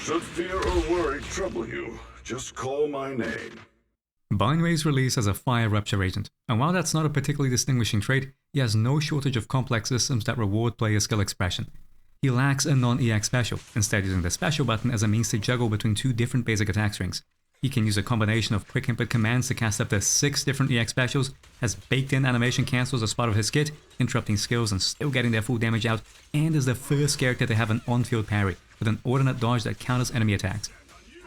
Should fear or worry trouble you, just call my name. Banyue is released as a Fire Rupture agent, and while that's not a particularly distinguishing trait, he has no shortage of complex systems that reward player skill expression. He lacks a non-EX special, instead using the special button as a means to juggle between two different basic attack strings. He can use a combination of quick input commands to cast up to 6 different EX specials, has baked-in animation cancels as part of his kit, interrupting skills and still getting their full damage out, and is the first character to have an on-field parry, with an ordinate dodge that counters enemy attacks.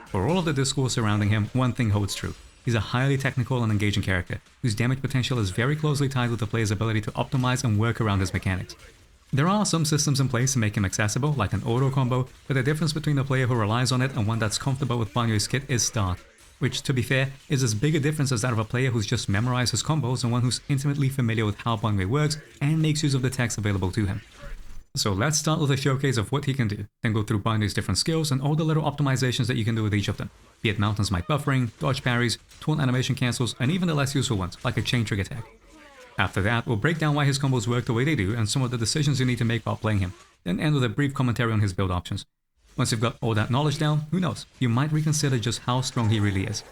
For all of the discourse surrounding him, one thing holds true. He's a highly technical and engaging character, whose damage potential is very closely tied with the player's ability to optimize and work around his mechanics. There are some systems in place to make him accessible, like an auto combo, but the difference between a player who relies on it and one that's comfortable with Banyue's kit is stark, which, to be fair, is as big a difference as that of a player who's just memorized his combos and one who's intimately familiar with how Banyue works and makes use of the techs available to him. So let's start with a showcase of what he can do, then go through Banyue's different skills and all the little optimizations that you can do with each of them, be it Mountain Smite buffering, dodge parries, taunt animation cancels, and even the less useful ones, like a chain trick attack. After that, we'll break down why his combos work the way they do and some of the decisions you need to make while playing him, then end with a brief commentary on his build options. Once you've got all that knowledge down, who knows, you might reconsider just how strong he really is.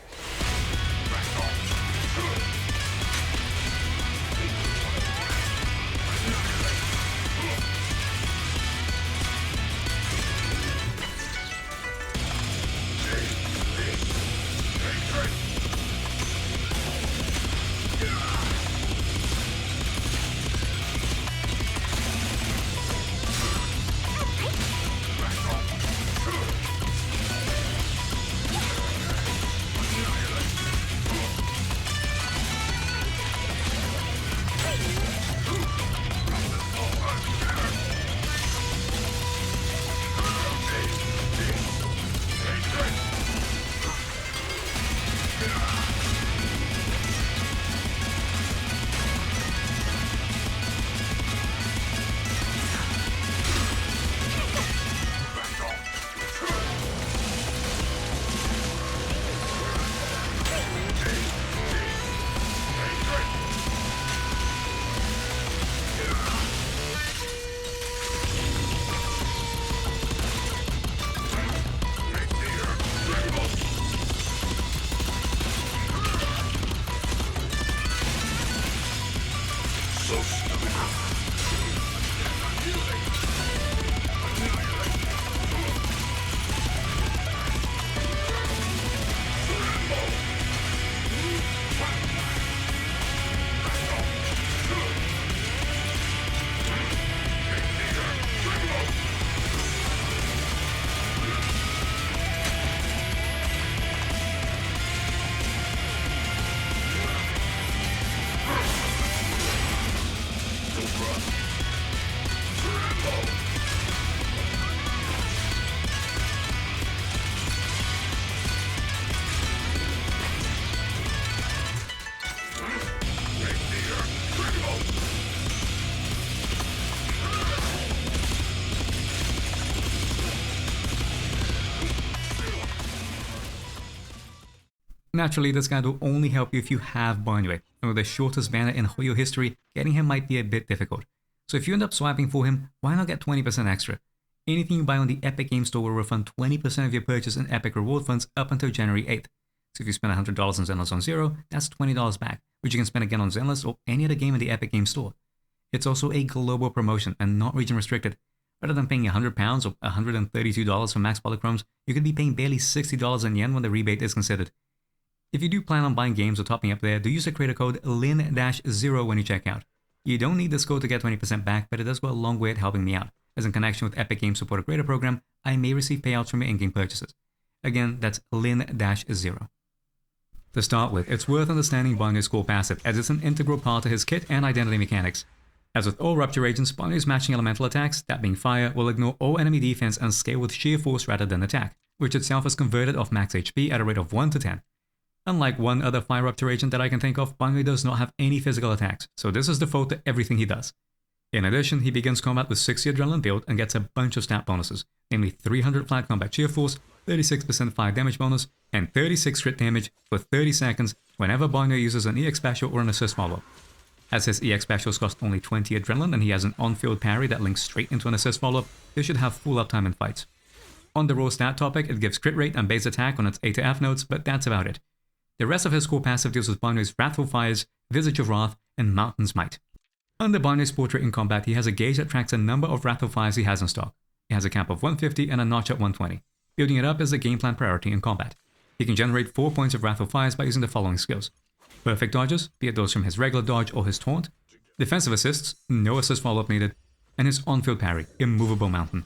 Naturally, this guide will only help you if you have Banyue, and with the shortest banner in Hoyo history, getting him might be a bit difficult. So if you end up swiping for him, why not get 20% extra? Anything you buy on the Epic Games Store will refund 20% of your purchase in Epic Reward Funds up until January 8th. So if you spend $100 on Zenless on Zero, that's $20 back, which you can spend again on Zenless or any other game in the Epic Games Store. It's also a global promotion and not region restricted. Rather than paying £100 or $132 for max polychromes, you could be paying barely $60 in yen when the rebate is considered. If you do plan on buying games or topping up there, do use the creator code LIN-0 when you check out. You don't need this code to get 20% back, but it does go a long way at helping me out, as in connection with Epic Games Supporter Creator Program, I may receive payouts from your in-game purchases. Again, that's LIN-0. To start with, it's worth understanding Banyue's core passive, as it's an integral part of his kit and identity mechanics. As with all Rupture agents, Banyue's matching elemental attacks, that being fire, will ignore all enemy defense and scale with sheer force rather than attack, which itself is converted off max HP at a rate of 1 to 10. Unlike one other Fire Rupture agent that I can think of, Banyue does not have any physical attacks, so this is default to everything he does. In addition, he begins combat with 60 Adrenaline build and gets a bunch of stat bonuses, namely 300 flat combat cheer force, 36% fire damage bonus, and 36 crit damage for 30 seconds whenever Banyue uses an EX special or an assist follow-up. As his EX specials cost only 20 Adrenaline and he has an on-field parry that links straight into an assist follow-up, he should have full uptime in fights. On the raw stat topic, it gives crit rate and base attack on its A to F nodes, but that's about it. The rest of his core passive deals with Banyue's Wrathful Fires, Visage of Wrath, and Mountain's Might. Under Banyue's portrait in combat, he has a gauge that tracks the number of Wrathful Fires he has in stock. It has a cap of 150 and a notch at 120. Building it up is a game plan priority in combat. He can generate 4 points of Wrathful Fires by using the following skills. Perfect dodges, be it those from his regular dodge or his taunt. Defensive assists, no assist follow-up needed. And his on-field parry, Immovable Mountain.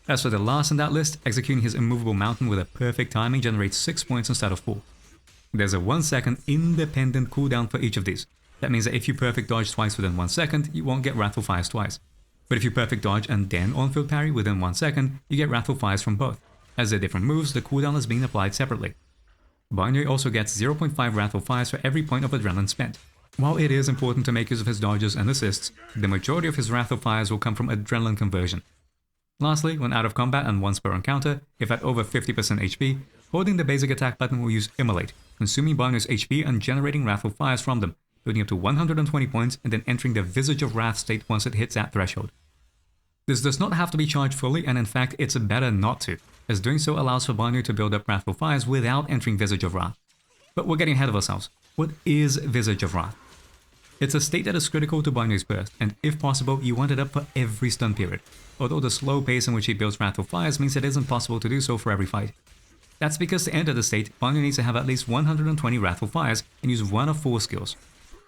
As for the last in that list, executing his Immovable Mountain with a perfect timing generates 6 points instead of 4. There's a 1 second independent cooldown for each of these. That means that if you perfect dodge twice within 1 second, you won't get Wrathful Fires twice. But if you perfect dodge and then on-field parry within 1 second, you get Wrathful Fires from both. As they're different moves, the cooldown is being applied separately. Banyue also gets 0.5 Wrathful Fires for every point of adrenaline spent. While it is important to make use of his dodges and assists, the majority of his Wrathful Fires will come from adrenaline conversion. Lastly, when out of combat and once per encounter, if at over 50% HP, holding the basic attack button will use Immolate, consuming Banyue's HP and generating Wrathful Fires from them, building up to 120 points and then entering the Visage of Wrath state once it hits that threshold. This does not have to be charged fully, and in fact it's better not to, as doing so allows for Banyue to build up Wrathful Fires without entering Visage of Wrath. But we're getting ahead of ourselves. What is Visage of Wrath? It's a state that is critical to Banyue's burst, and if possible, you want it up for every stun period, although the slow pace in which he builds Wrathful Fires means it isn't possible to do so for every fight. That's because to enter the state, Banyue needs to have at least 120 Wrathful Fires and use one of 4 skills.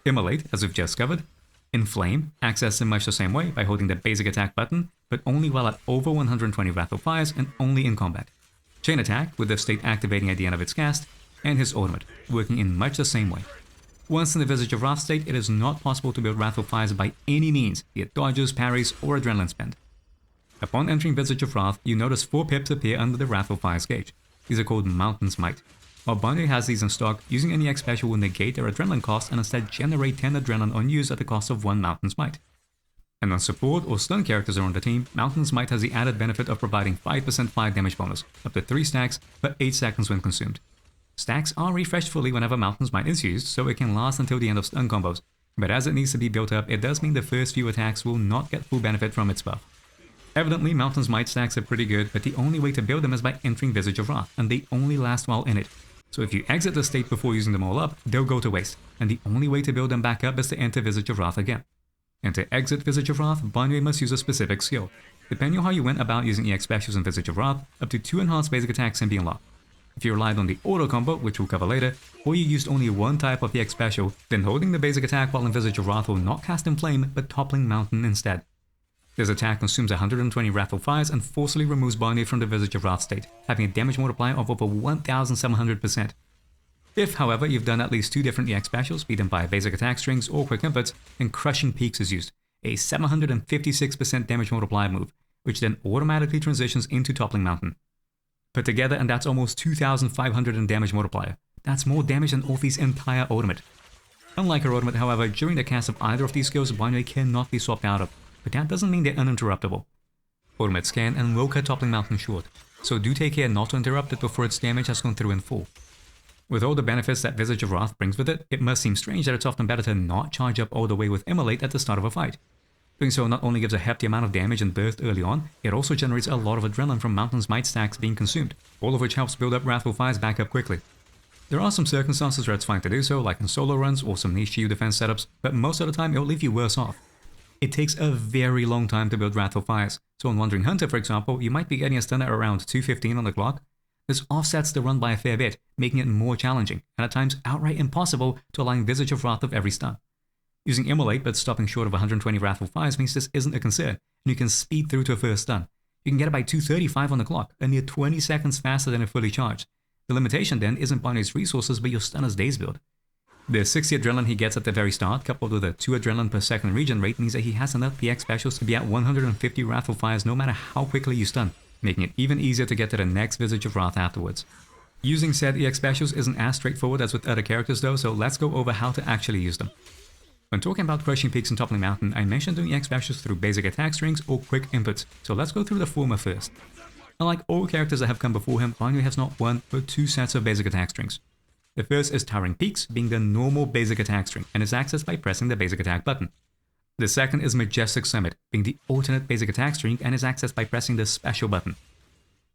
Immolate, as we've just covered. Inflame, accessed in much the same way by holding the basic attack button, but only while at over 120 Wrathful Fires and only in combat. Chain Attack, with the state activating at the end of its cast, and his ultimate, working in much the same way. Once in the Visage of Wrath state, it is not possible to build Wrathful Fires by any means, be it dodges, parries, or adrenaline spend. Upon entering Visage of Wrath, you notice 4 pips appear under the Wrathful Fires gauge. These are called Mountain's Might. While Banyue has these in stock, using any EX special will negate their adrenaline cost and instead generate 10 adrenaline on use at the cost of 1 Mountain's Might. And when support or stun characters are on the team, Mountain's Might has the added benefit of providing 5% fire damage bonus, up to 3 stacks for 8 seconds when consumed. Stacks are refreshed fully whenever Mountain's Might is used, so it can last until the end of stun combos, but as it needs to be built up, it does mean the first few attacks will not get full benefit from its buff. Evidently, Mountain's Might stacks are pretty good, but the only way to build them is by entering Visage of Wrath, and they only last while in it. So if you exit the state before using them all up, they'll go to waste, and the only way to build them back up is to enter Visage of Wrath again. And to exit Visage of Wrath, Banyue must use a specific skill. Depending on how you went about using EX specials in Visage of Wrath, up to 2 enhanced basic attacks can be unlocked. If you relied on the auto combo, which we'll cover later, or you used only one type of EX special, then holding the basic attack while in Visage of Wrath will not cast Inflame, but Toppling Mountain instead. This attack consumes 120 Wrathful Fires and forcibly removes Banyue from the Visage of Wrath state, having a damage multiplier of over 1700%. If, however, you've done at least 2 different EX specials, be them by basic attack strings or quick inputs, then Crushing Peaks is used, a 756% damage multiplier move, which then automatically transitions into Toppling Mountain. Put together, and that's almost 2,500 in damage multiplier. That's more damage than Orphe's entire ultimate. Unlike her ultimate, however, during the cast of either of these skills, Banyue cannot be swapped out of, but that doesn't mean they're uninterruptible. Ultimates can and will cut Toppling Mountain short, so do take care not to interrupt it before its damage has gone through in full. With all the benefits that Visage of Wrath brings with it, it must seem strange that it's often better to not charge up all the way with Immolate at the start of a fight. Doing so not only gives a hefty amount of damage and burst early on, it also generates a lot of adrenaline from Mountain's Might stacks being consumed, all of which helps build up Wrathful Fires back up quickly. There are some circumstances where it's fine to do so, like in solo runs or some niche shield defense setups, but most of the time it'll leave you worse off. It takes a very long time to build Wrathful Fires, so on Wandering Hunter for example, you might be getting a stun at around 215 on the clock. This offsets the run by a fair bit, making it more challenging, and at times outright impossible to align Visage of Wrath with every stun. Using Immolate but stopping short of 120 Wrathful Fires means this isn't a concern, and you can speed through to a first stun. You can get it by 235 on the clock, a near 20 seconds faster than if fully charged. The limitation then isn't Banyue's resources but your stunner's days build. The 60 adrenaline he gets at the very start, coupled with a 2 adrenaline per second regen rate, means that he has enough PX specials to be at 150 Wrathful Fires no matter how quickly you stun, making it even easier to get to the next Visage of Wrath afterwards. Using said EX specials isn't as straightforward as with other characters though, so let's go over how to actually use them. When talking about Crushing Peaks and Toppling Mountain, I mentioned doing EX specials through basic attack strings or quick inputs, so let's go through the former first. Unlike all characters that have come before him, Banyue has not 1 but 2 sets of basic attack strings. The first is Towering Peaks, being the normal basic attack string, and is accessed by pressing the basic attack button. The second is Majestic Summit, being the alternate basic attack string and is accessed by pressing the special button.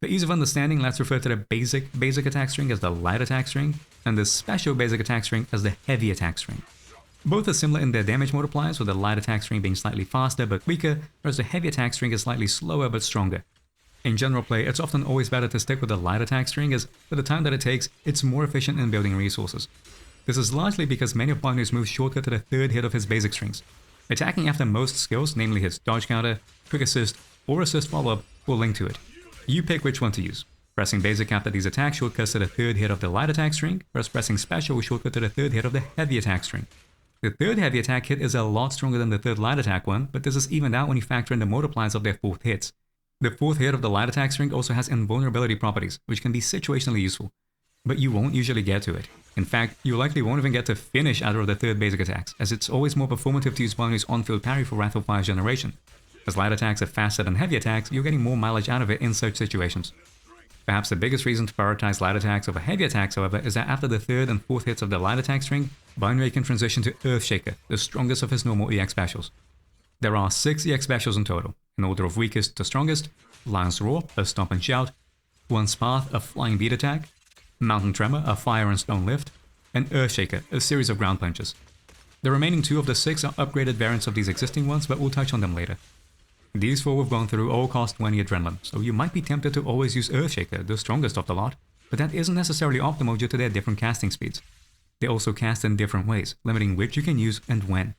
For ease of understanding, let's refer to the basic attack string as the light attack string, and the special basic attack string as the heavy attack string. Both are similar in their damage multipliers, with the light attack string being slightly faster but weaker, whereas the heavy attack string is slightly slower but stronger. In general play, it's often always better to stick with the light attack string, as for the time that it takes, it's more efficient in building resources. This is largely because many of Banyue's moves shortcut to the third hit of his basic strings. Attacking after most skills, namely his dodge counter, quick assist, or assist follow-up, will link to it. You pick which one to use. Pressing basic after these attacks shortcuts to the third hit of the light attack string, whereas pressing special will shortcut to the third hit of the heavy attack string. The third heavy attack hit is a lot stronger than the third light attack one, but this is evened out when you factor in the multipliers of their fourth hits. The fourth hit of the light attack string also has invulnerability properties, which can be situationally useful, but you won't usually get to it. In fact, you likely won't even get to finish either of the third basic attacks, as it's always more performative to use Banyue's on-field parry for Wrathful Fires generation. As light attacks are faster than heavy attacks, you're getting more mileage out of it in such situations. Perhaps the biggest reason to prioritize light attacks over heavy attacks, however, is that after the third and fourth hits of the light attack string, Banyue can transition to Earthshaker, the strongest of his normal EX specials. There are 6 EX specials in total, in order of weakest to strongest: Lion's Roar, a stomp and shout; One's Path, a flying beat attack; Mountain Tremor, a fire and stone lift; and Earthshaker, a series of ground punches. The remaining 2 of the 6 are upgraded variants of these existing ones, but we'll touch on them later. These 4 we've gone through all cost 20 adrenaline, so you might be tempted to always use Earthshaker, the strongest of the lot, but that isn't necessarily optimal due to their different casting speeds. They also cast in different ways, limiting which you can use and when.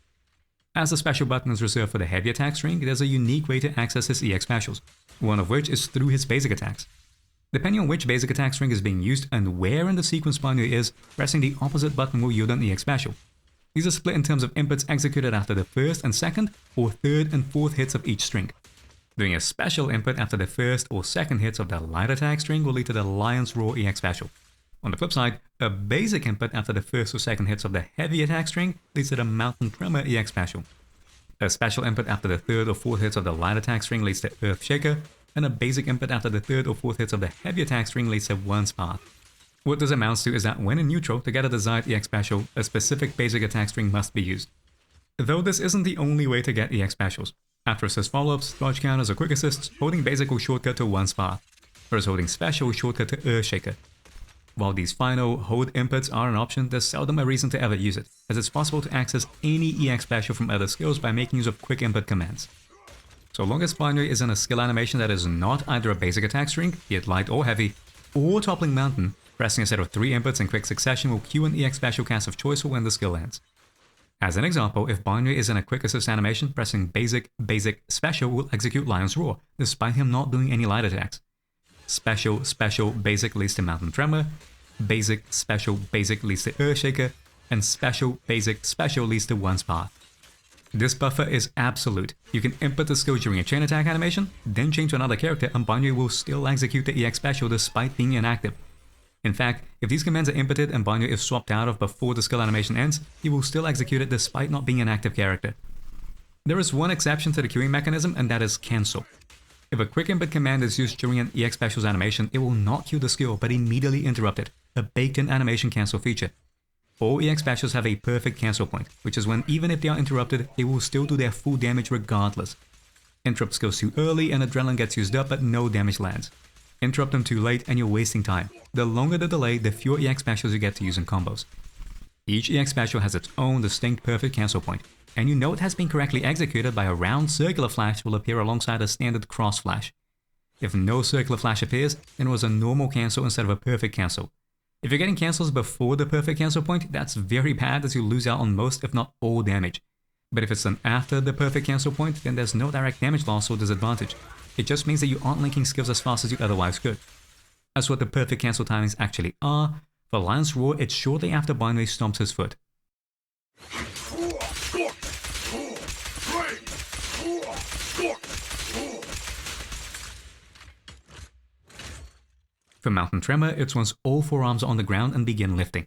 As the special button is reserved for the heavy attack string, there's a unique way to access his EX specials, one of which is through his basic attacks. Depending on which basic attack string is being used and where in the sequence Banyue is, pressing the opposite button will yield an EX special. These are split in terms of inputs executed after the first and second, or third and fourth hits of each string. Doing a special input after the first or second hits of the light attack string will lead to the Lion's Roar EX special. On the flip side, a basic input after the first or second hits of the heavy attack string leads to the Mountain Tremor EX special. A special input after the third or fourth hits of the light attack string leads to Earthshaker, and a basic input after the third or fourth hits of the heavy attack string leads to One's Path. What this amounts to is that when in neutral, to get a desired EX special, a specific basic attack string must be used. Though this isn't the only way to get EX specials. After assist follow-ups, dodge counters or quick assists, holding basic will shortcut to One's Path, whereas holding special will shortcut to Earthshaker. While these final hold inputs are an option, there's seldom a reason to ever use it, as it's possible to access any EX special from other skills by making use of quick input commands. So long as Banyue is in a skill animation that is not either a basic attack string, be it light or heavy, or Toppling Mountain, pressing a set of 3 inputs in quick succession will cue an EX special cast of choice for when the skill ends. As an example, if Banyue is in a quick assist animation, pressing basic special will execute Lion's Roar, despite him not doing any light attacks. Special basic leads to Mountain Tremor, basic leads to Earthshaker, and special leads to One's Path. This buffer is absolute. You can input the skill during a chain attack animation, then change to another character, and Banyue will still execute the EX special despite being inactive. In fact, if these commands are inputted and Banyue is swapped out of before the skill animation ends, he will still execute it despite not being an active character. There is one exception to the queuing mechanism, and that is cancel. If a quick input command is used during an EX specials animation, it will not queue the skill but immediately interrupt it, a baked-in animation cancel feature. All EX specials have a perfect cancel point, which is when even if they are interrupted, they will still do their full damage regardless. Interrupt skills too early and adrenaline gets used up but no damage lands. Interrupt them too late and you're wasting time. The longer the delay, the fewer EX specials you get to use in combos. Each EX special has its own distinct perfect cancel point, and you know it has been correctly executed by a round circular flash will appear alongside a standard cross flash. If no circular flash appears, then it was a normal cancel instead of a perfect cancel. If you're getting cancels before the perfect cancel point, that's very bad as you lose out on most if not all damage. But if it's done after the perfect cancel point, then there's no direct damage loss or disadvantage. It just means that you aren't linking skills as fast as you otherwise could. As what the perfect cancel timings actually are, for Lion's Roar it's shortly after Banyue stomps his foot. For Mountain Tremor, it's once all 4 arms are on the ground and begin lifting.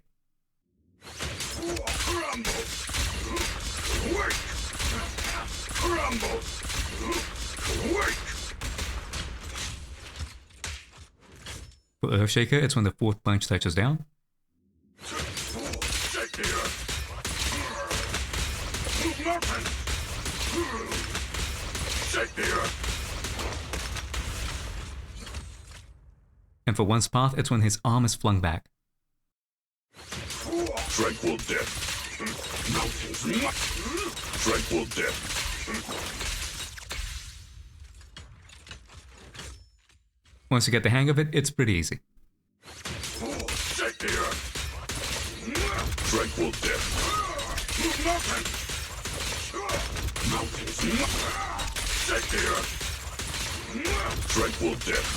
For Earthshaker, it's when the 4th punch touches down. And for one's path, it's when his arm is flung back. Tranquil death. Tranquil death. Once you get the hang of it, it's pretty easy. Sit here. Tranquil death. Mountains. Sit here. Tranquil death.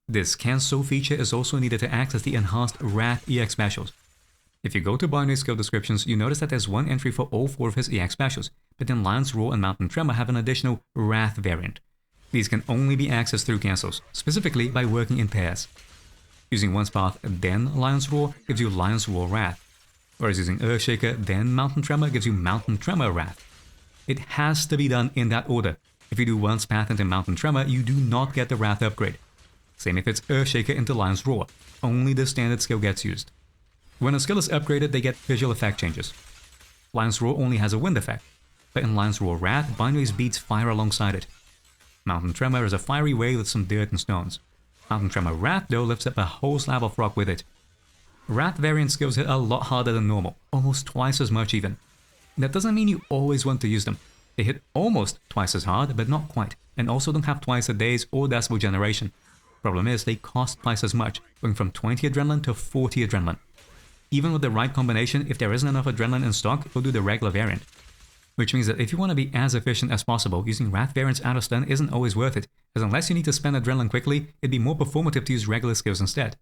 This cancel feature is also needed to access the enhanced Wrath EX specials. If you go to Banyue skill descriptions, you notice that there's one entry for all 4 of his EX specials, but then Lion's Roar and Mountain Tremor have an additional Wrath variant. These can only be accessed through cancels, specifically by working in pairs. Using one's path, then Lion's Roar gives you Lion's Roar Wrath, whereas using Earthshaker, then Mountain Tremor gives you Mountain Tremor Wrath. It has to be done in that order. If you do one's path into Mountain Tremor, you do not get the Wrath upgrade. Same if it's Earthshaker into Lion's Roar, only the standard skill gets used. When a skill is upgraded, they get visual effect changes. Lion's Roar only has a wind effect, but in Lion's Roar Wrath, Banyue's beats fire alongside it. Mountain Tremor is a fiery wave with some dirt and stones. Mountain Tremor Wrath though lifts up a whole slab of rock with it. Wrath variant skills hit a lot harder than normal, almost twice as much even. That doesn't mean you always want to use them. They hit almost twice as hard, but not quite, and also don't have twice a day's or decibel generation. Problem is, they cost twice as much, going from 20 adrenaline to 40 adrenaline. Even with the right combination, if there isn't enough adrenaline in stock, you'll do the regular variant. Which means that if you want to be as efficient as possible, using Wrath variants out of stun isn't always worth it, as unless you need to spend adrenaline quickly, it'd be more performative to use regular skills instead.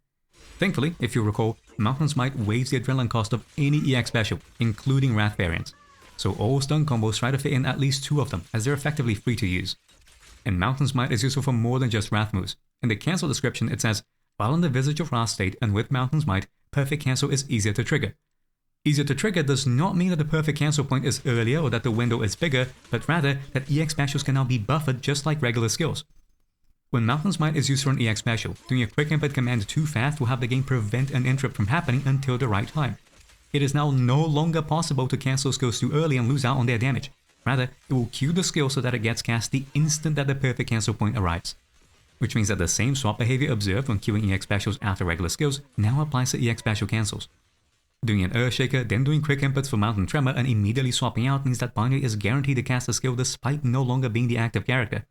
Thankfully, if you recall, Mountain's Might waives the adrenaline cost of any EX special, including Wrath variants. So all stun combos try to fit in at least 2 of them, as they're effectively free to use. And Mountain's Might is useful for more than just Wrath moves. In the cancel description it says, while in the Visage of Wrath state and with Mountain's Might, perfect cancel is easier to trigger. Easier to trigger does not mean that the perfect cancel point is earlier or that the window is bigger, but rather that EX specials can now be buffered just like regular skills. When Mountain's Might is used for an EX special, doing a quick input command too fast will have the game prevent an interrupt from happening until the right time. It is now no longer possible to cancel skills too early and lose out on their damage. Rather, it will cue the skill so that it gets cast the instant that the perfect cancel point arrives. Which means that the same swap behavior observed when queuing EX specials after regular skills now applies to EX special cancels. Doing an Earthshaker, then doing quick inputs for Mountain Tremor and immediately swapping out means that Banyue is guaranteed to cast the skill despite no longer being the active character.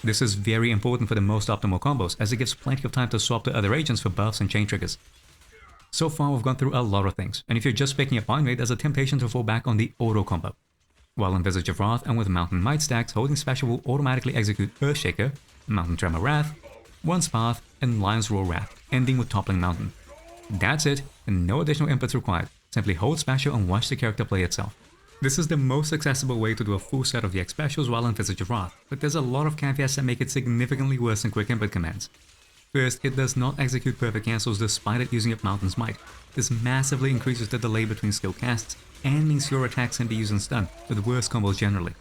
This is very important for the most optimal combos, as it gives plenty of time to swap to other agents for buffs and chain triggers. So far we've gone through a lot of things, and if you're just picking up Banyue, there's a temptation to fall back on the auto combo. While in Visage of Wrath and with Mountain Might stacks, holding special will automatically execute Earthshaker, Mountain Tremor Wrath, One's Path, and Lion's Roar Wrath, ending with Toppling Mountain. That's it, and no additional inputs required. Simply hold special and watch the character play itself. This is the most accessible way to do a full set of the EX specials while in Visage of Wrath, but there's a lot of caveats that make it significantly worse than quick input commands. First, it does not execute perfect cancels despite it using up Mountain's Might. This massively increases the delay between skill casts, and means your attacks can be used in stun, with worse combos generally.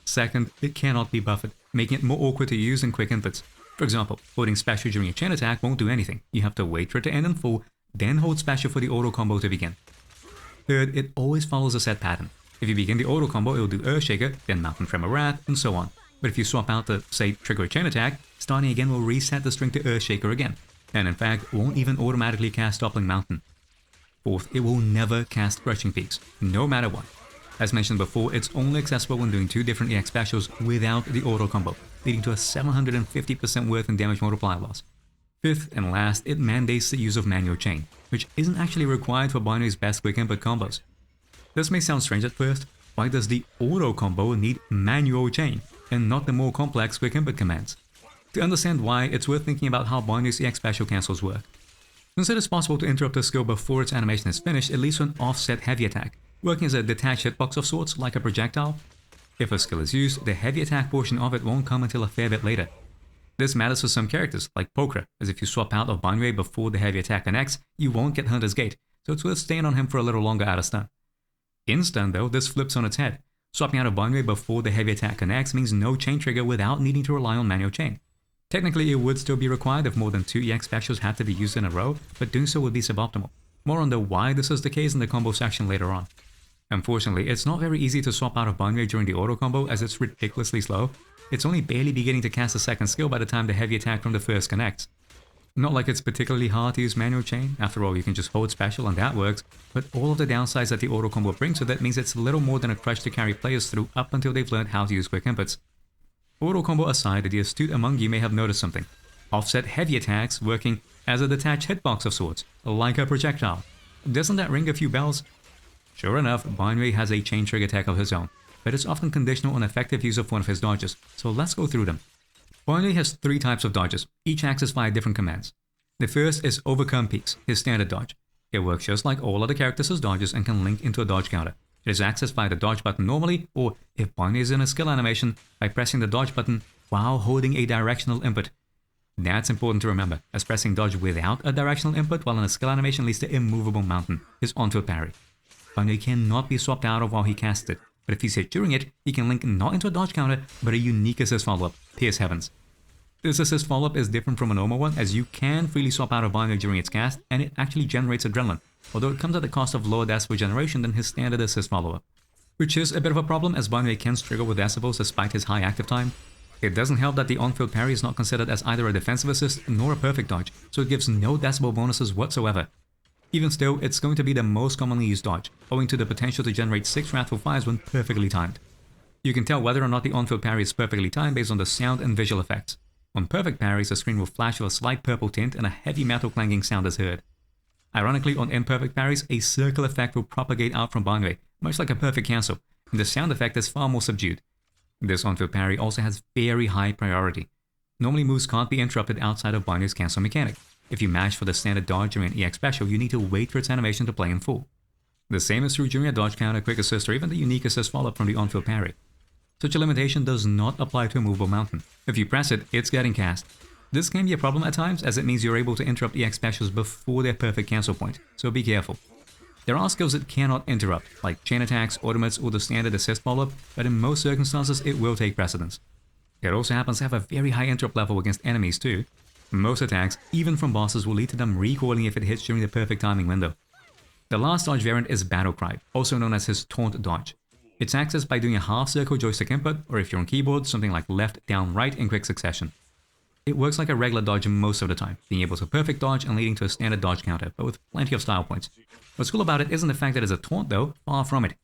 Second, it cannot be buffered, making it more awkward to use in quick inputs. For example, holding special during a chain attack won't do anything. You have to wait for it to end in full, then hold special for the auto combo to begin. Third, it always follows a set pattern. If you begin the auto combo, it'll do Earthshaker, then Mountain Tremor Wrath, and so on. But if you swap out to, say, trigger a chain attack, starting again will reset the string to Earthshaker again, and in fact won't even automatically cast Toppling Mountain. Fourth, it will never cast Crushing Peaks, no matter what. As mentioned before, it's only accessible when doing 2 different EX specials without the auto combo, leading to a 750% worth in damage multiplier loss. Fifth and last, it mandates the use of manual chain, which isn't actually required for Banyue's best quick input combos. This may sound strange at first. Why does the auto combo need manual chain, and not the more complex quick input commands? To understand why, it's worth thinking about how Banyue's EX special cancels work. Since it is possible to interrupt a skill before its animation is finished, it leads to an offset heavy attack, working as a detached hitbox of sorts, like a projectile. If a skill is used, the heavy attack portion of it won't come until a fair bit later. This matters for some characters, like Pokra, as if you swap out of Banyue before the heavy attack connects, you won't get Hunter's Gate, so it's worth staying on him for a little longer out of stun. In stun though, this flips on its head. Swapping out of Banyue before the heavy attack connects means no chain trigger without needing to rely on manual chain. Technically it would still be required if more than 2 EX specials had to be used in a row, but doing so would be suboptimal. More on the why this is the case in the combo section later on. Unfortunately, it's not very easy to swap out of Banyue during the auto combo as it's ridiculously slow. It's only barely beginning to cast a second skill by the time the heavy attack from the first connects. Not like it's particularly hard to use manual chain, after all you can just hold special and that works, but all of the downsides that the auto combo brings with it means it's little more than a crutch to carry players through up until they've learned how to use quick inputs. Auto combo aside, the astute among you may have noticed something. Offset heavy attacks working as a detached hitbox of sorts, like a projectile. Doesn't that ring a few bells? Sure enough, Banyue has a chain trigger tech of his own, but it's often conditional on effective use of one of his dodges, so let's go through them. Banyue has 3 types of dodges, each accessed via different commands. The first is Overcome Peaks, his standard dodge. It works just like all other characters' dodges and can link into a dodge counter. It is accessed via the dodge button normally, or if Banyue is in a skill animation, by pressing the dodge button while holding a directional input. That's important to remember, as pressing dodge without a directional input while in a skill animation leads to Immovable Mountain, his on-field parry. Banyue cannot be swapped out of while he casts it, but if he's hit during it, he can link not into a dodge counter, but a unique assist follow-up, Pierce Heavens. This assist follow-up is different from a normal one, as you can freely swap out of Banyue during its cast, and it actually generates adrenaline, although it comes at the cost of lower decibel generation than his standard assist follow-up. Which is a bit of a problem, as Banyue can struggle with decibels despite his high active time. It doesn't help that the on-field parry is not considered as either a defensive assist nor a perfect dodge, so it gives no decibel bonuses whatsoever. Even still, it's going to be the most commonly used dodge, owing to the potential to generate 6 Wrathful Fires when perfectly timed. You can tell whether or not the on-field parry is perfectly timed based on the sound and visual effects. On perfect parries, the screen will flash with a slight purple tint and a heavy metal clanging sound is heard. Ironically, on imperfect parries, a circle effect will propagate out from Banyue, much like a perfect cancel, and the sound effect is far more subdued. This on-field parry also has very high priority. Normally moves can't be interrupted outside of Banyue's cancel mechanic. If you mash for the standard dodge during an EX special, you need to wait for its animation to play in full. The same is true during a dodge counter, quick assist, or even the unique assist follow-up from the on-field parry. Such a limitation does not apply to a movable mountain. If you press it, it's getting cast. This can be a problem at times, as it means you're able to interrupt EX specials before their perfect cancel point, so be careful. There are skills that cannot interrupt, like chain attacks, automates, or the standard assist follow-up, but in most circumstances it will take precedence. It also happens to have a very high interrupt level against enemies too. Most attacks, even from bosses, will lead to them recoiling if it hits during the perfect timing window. The last dodge variant is Battle Cry, also known as his Taunt dodge. It's accessed by doing a half-circle joystick input, or if you're on keyboard, something like left, down, right in quick succession. It works like a regular dodge most of the time, being able to perfect dodge and leading to a standard dodge counter, but with plenty of style points. What's cool about it isn't the fact that it's a taunt though, far from it.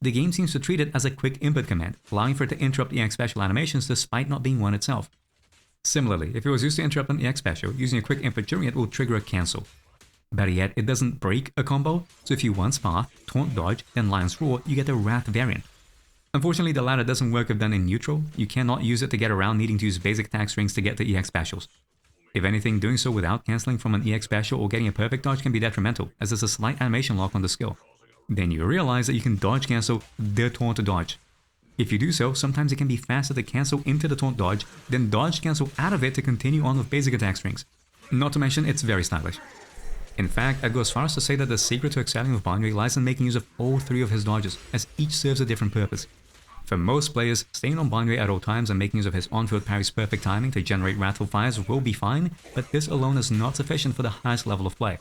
The game seems to treat it as a quick input command, allowing for it to interrupt EX special animations despite not being one itself. Similarly, if it was used to interrupt an EX special, using a quick input during it will trigger a cancel. Better yet, it doesn't break a combo, so if you once path, taunt dodge, then Lion's Roar, you get the Wrath variant. Unfortunately, the latter doesn't work if done in neutral. You cannot use it to get around needing to use basic attack strings to get to EX specials. If anything, doing so without cancelling from an EX special or getting a perfect dodge can be detrimental, as there's a slight animation lock on the skill. Then you realize that you can dodge cancel the taunt dodge. If you do so, sometimes it can be faster to cancel into the taunt dodge, then dodge cancel out of it to continue on with basic attack strings. Not to mention, it's very stylish. In fact, I'd go as far as to say that the secret to excelling with Banyue lies in making use of all 3 of his dodges, as each serves a different purpose. For most players, staying on Banyue at all times and making use of his on-field parry's perfect timing to generate Wrathful Fires will be fine, but this alone is not sufficient for the highest level of play.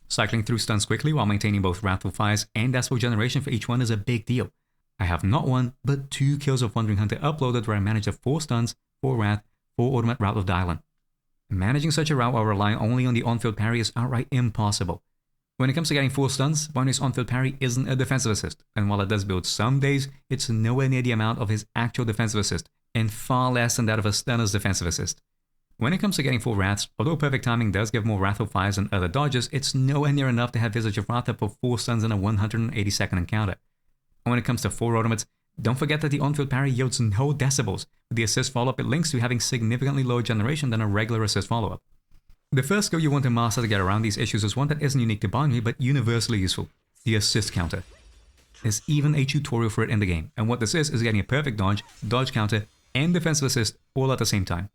Cycling through stuns quickly while maintaining both Wrathful Fires and decibel generation for each one is a big deal. I have not 1, but 2 kills of Wandering Hunter uploaded where I managed a 4 stuns, 4 Wrath, 4 Ultimate route with Dialyn. Managing such a route while relying only on the on-field parry is outright impossible. When it comes to getting 4 stuns, Banyue's on-field parry isn't a defensive assist, and while it does build some days, it's nowhere near the amount of his actual defensive assist, and far less than that of a stunner's defensive assist. When it comes to getting 4 Wraths, although perfect timing does give more Wrathful Fires than other dodges, it's nowhere near enough to have Visage of Wrath up for 4 stuns in a 180-second encounter. And when it comes to 4 ultimates, don't forget that the on-field parry yields no decibels, with the assist follow-up it links to having significantly lower generation than a regular assist follow-up. The first skill you want to master to get around these issues is one that isn't unique to Banyue but universally useful, the assist counter. There's even a tutorial for it in the game, and what this is getting a perfect dodge, dodge counter, and defensive assist all at the same time.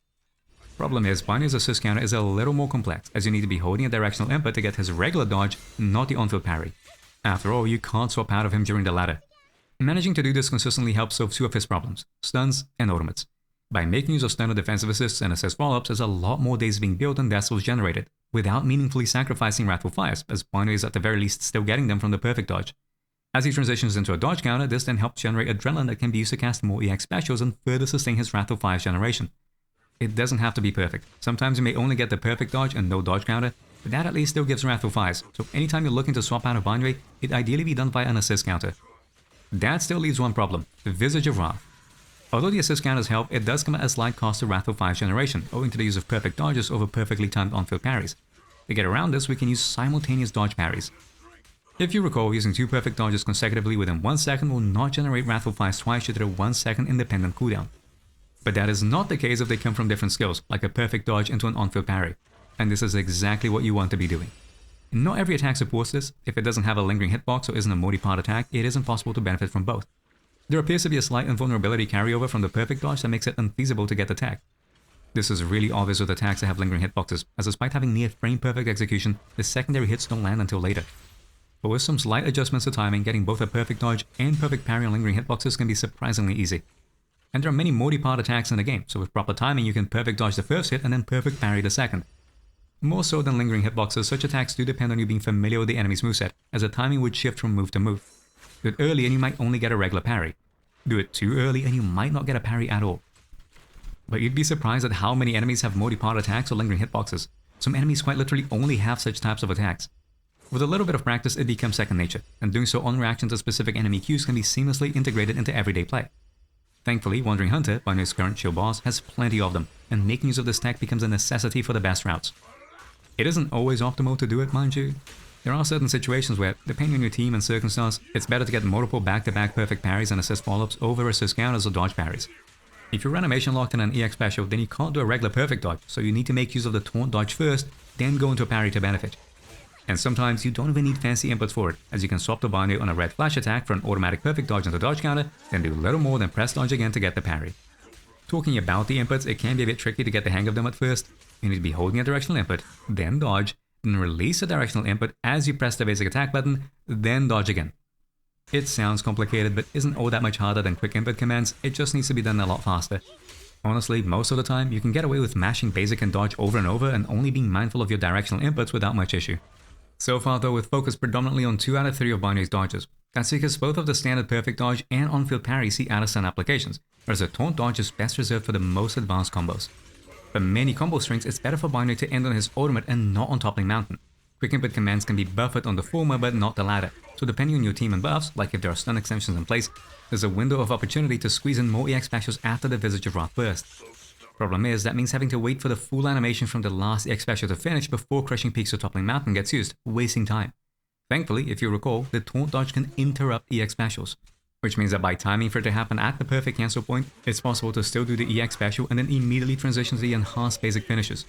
Problem is, Banyue's assist counter is a little more complex, as you need to be holding a directional input to get his regular dodge, not the on-field parry. After all, you can't swap out of him during the latter. Managing to do this consistently helps solve 2 of his problems, stuns and ultimates. By making use of stunner defensive assists and assist follow-ups, there's a lot more days being built and decibels generated, without meaningfully sacrificing Wrathful Fires, as Banyue is at the very least still getting them from the perfect dodge. As he transitions into a dodge counter, this then helps generate adrenaline that can be used to cast more EX specials and further sustain his Wrathful Fires generation. It doesn't have to be perfect. Sometimes you may only get the perfect dodge and no dodge counter, but that at least still gives Wrathful Fires, so anytime you're looking to swap out of Banyue, it'd ideally be done via an assist counter. That still leaves one problem, the Visage of Wrath. Although the assist counters help, it does come at a slight cost to Wrathful Fires generation, owing to the use of perfect dodges over perfectly timed on-field parries. To get around this, we can use simultaneous dodge parries. If you recall, using 2 perfect dodges consecutively within 1 second will not generate Wrathful Fires twice due to the 1 second independent cooldown. But that is not the case if they come from different skills, like a perfect dodge into an on-field parry. And this is exactly what you want to be doing. Not every attack supports this. If it doesn't have a lingering hitbox or isn't a multi-part attack, it is impossible to benefit from both. There appears to be a slight invulnerability carryover from the perfect dodge that makes it unfeasible to get the tag. This is really obvious with attacks that have lingering hitboxes, as despite having near frame perfect execution, the secondary hits don't land until later. But with some slight adjustments to timing, getting both a perfect dodge and perfect parry on lingering hitboxes can be surprisingly easy. And there are many multi-part attacks in the game, so with proper timing you can perfect dodge the first hit and then perfect parry the second. More so than lingering hitboxes, such attacks do depend on you being familiar with the enemy's moveset, as the timing would shift from move to move. Do it early and you might only get a regular parry. Do it too early and you might not get a parry at all. But you'd be surprised at how many enemies have multi-part attacks or lingering hitboxes. Some enemies quite literally only have such types of attacks. With a little bit of practice, it becomes second nature, and doing so on reaction to specific enemy cues can be seamlessly integrated into everyday play. Thankfully, Wandering Hunter, Banyue's current chill boss, has plenty of them, and making use of this tech becomes a necessity for the best routes. It isn't always optimal to do it, mind you. There are certain situations where, depending on your team and circumstance, it's better to get multiple back-to-back perfect parries and assist follow-ups over assist counters or dodge parries. If you're animation locked in an EX special, then you can't do a regular perfect dodge, so you need to make use of the taunt dodge first, then go into a parry to benefit. And sometimes you don't even need fancy inputs for it, as you can swap to Banyue on a red flash attack for an automatic perfect dodge into dodge counter, then do little more than press dodge again to get the parry. Talking about the inputs, it can be a bit tricky to get the hang of them at first. You need to be holding a directional input, then dodge, then release a directional input as you press the basic attack button, then dodge again. It sounds complicated, but isn't all that much harder than quick input commands, it just needs to be done a lot faster. Honestly, most of the time, you can get away with mashing basic and dodge over and over and only being mindful of your directional inputs without much issue. So far though, we've focused predominantly on 2 out of 3 of Banyue's dodges. That's because both of the standard perfect dodge and on-field parry see out-of-stun applications, whereas the taunt dodge is best reserved for the most advanced combos. For many combo strings, it's better for Banyue to end on his ultimate and not on Toppling Mountain. Quick input commands can be buffered on the former but not the latter, so depending on your team and buffs, like if there are stun extensions in place, there's a window of opportunity to squeeze in more EX specials after the Visage of Wrath burst. Problem is, that means having to wait for the full animation from the last EX special to finish before Crushing Peaks or Toppling Mountain gets used, wasting time. Thankfully, if you recall, the taunt dodge can interrupt EX specials, which means that by timing for it to happen at the perfect cancel point, it's possible to still do the EX special and then immediately transition to the enhanced basic finishes.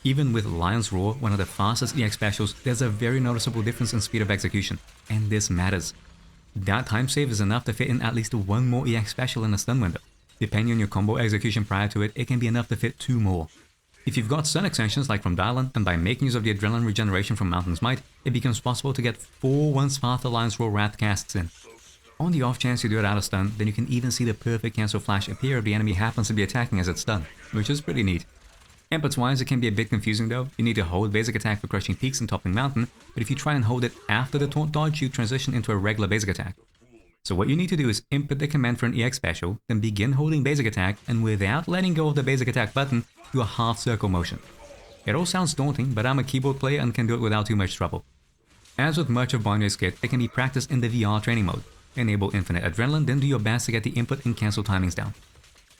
Even with Lion's Roar, one of the fastest EX specials, there's a very noticeable difference in speed of execution, and this matters. That time save is enough to fit in at least 1 more EX special in a stun window. Depending on your combo execution prior to it, it can be enough to fit 2 more. If you've got stun extensions like from Dialyn, then by making use of the adrenaline regeneration from Mountain's Might, it becomes possible to get 4 once faster Lion's Roar Wrath casts in. On the off chance you do it out of stun, then you can even see the perfect cancel flash appear if the enemy happens to be attacking as it's stunned, which is pretty neat. Inputs wise, it can be a bit confusing though. You need to hold basic attack for Crushing Peaks and Toppling Mountain, but if you try and hold it after the taunt dodge, you transition into a regular basic attack. So what you need to do is input the command for an EX special, then begin holding basic attack, and without letting go of the basic attack button, do a half circle motion. It all sounds daunting, but I'm a keyboard player and can do it without too much trouble. As with much of Banyue's kit, it can be practiced in the VR training mode. Enable infinite adrenaline, then do your best to get the input and cancel timings down.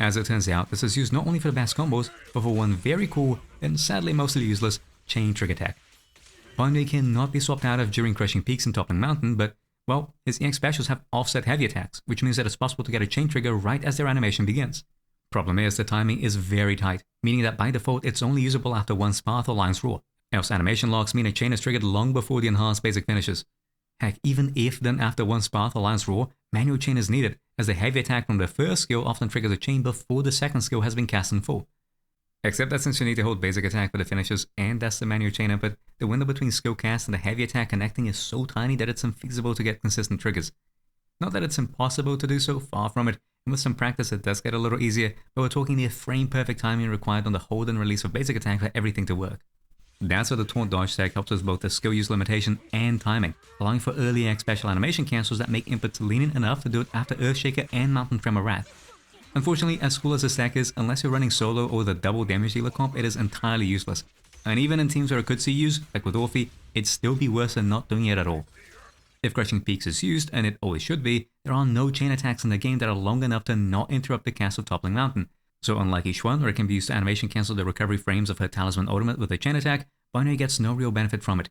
As it turns out, this is used not only for the best combos, but for one very cool, and sadly mostly useless, chain trigger tech. Banyue cannot be swapped out of during Crushing Peaks and Toppling Mountain, but well, his EX specials have offset heavy attacks, which means that it's possible to get a chain trigger right as their animation begins. Problem is, the timing is very tight, meaning that by default it's only usable after 1 Path or Lion's Roar, else animation locks mean a chain is triggered long before the enhanced basic finishes. Heck, even if then after 1 Path or Lion's Roar, manual chain is needed, as the heavy attack from the first skill often triggers a chain before the second skill has been cast in full. Except that since you need to hold basic attack for the finishes and that's the manual chain input, the window between skill cast and the heavy attack connecting is so tiny that it's infeasible to get consistent triggers. Not that it's impossible to do so, far from it, and with some practice it does get a little easier, but we're talking near frame perfect timing required on the hold and release of basic attack for everything to work. That's where the Taunt dodge tech helps with both the skill use limitation and timing, allowing for early X special animation cancels that make inputs lenient enough to do it after Earthshaker and Mountain Tremor Wrath. Unfortunately, as cool as this tech is, unless you're running solo or the double damage dealer comp, it is entirely useless. And even in teams where it could see use, like with Orphe, it'd still be worse than not doing it at all. If Crushing Peaks is used, and it always should be, there are no chain attacks in the game that are long enough to not interrupt the cast of Toppling Mountain. So unlike Yixuan, where it can be used to animation cancel the recovery frames of her Talisman ultimate with a chain attack, Banyue gets no real benefit from it.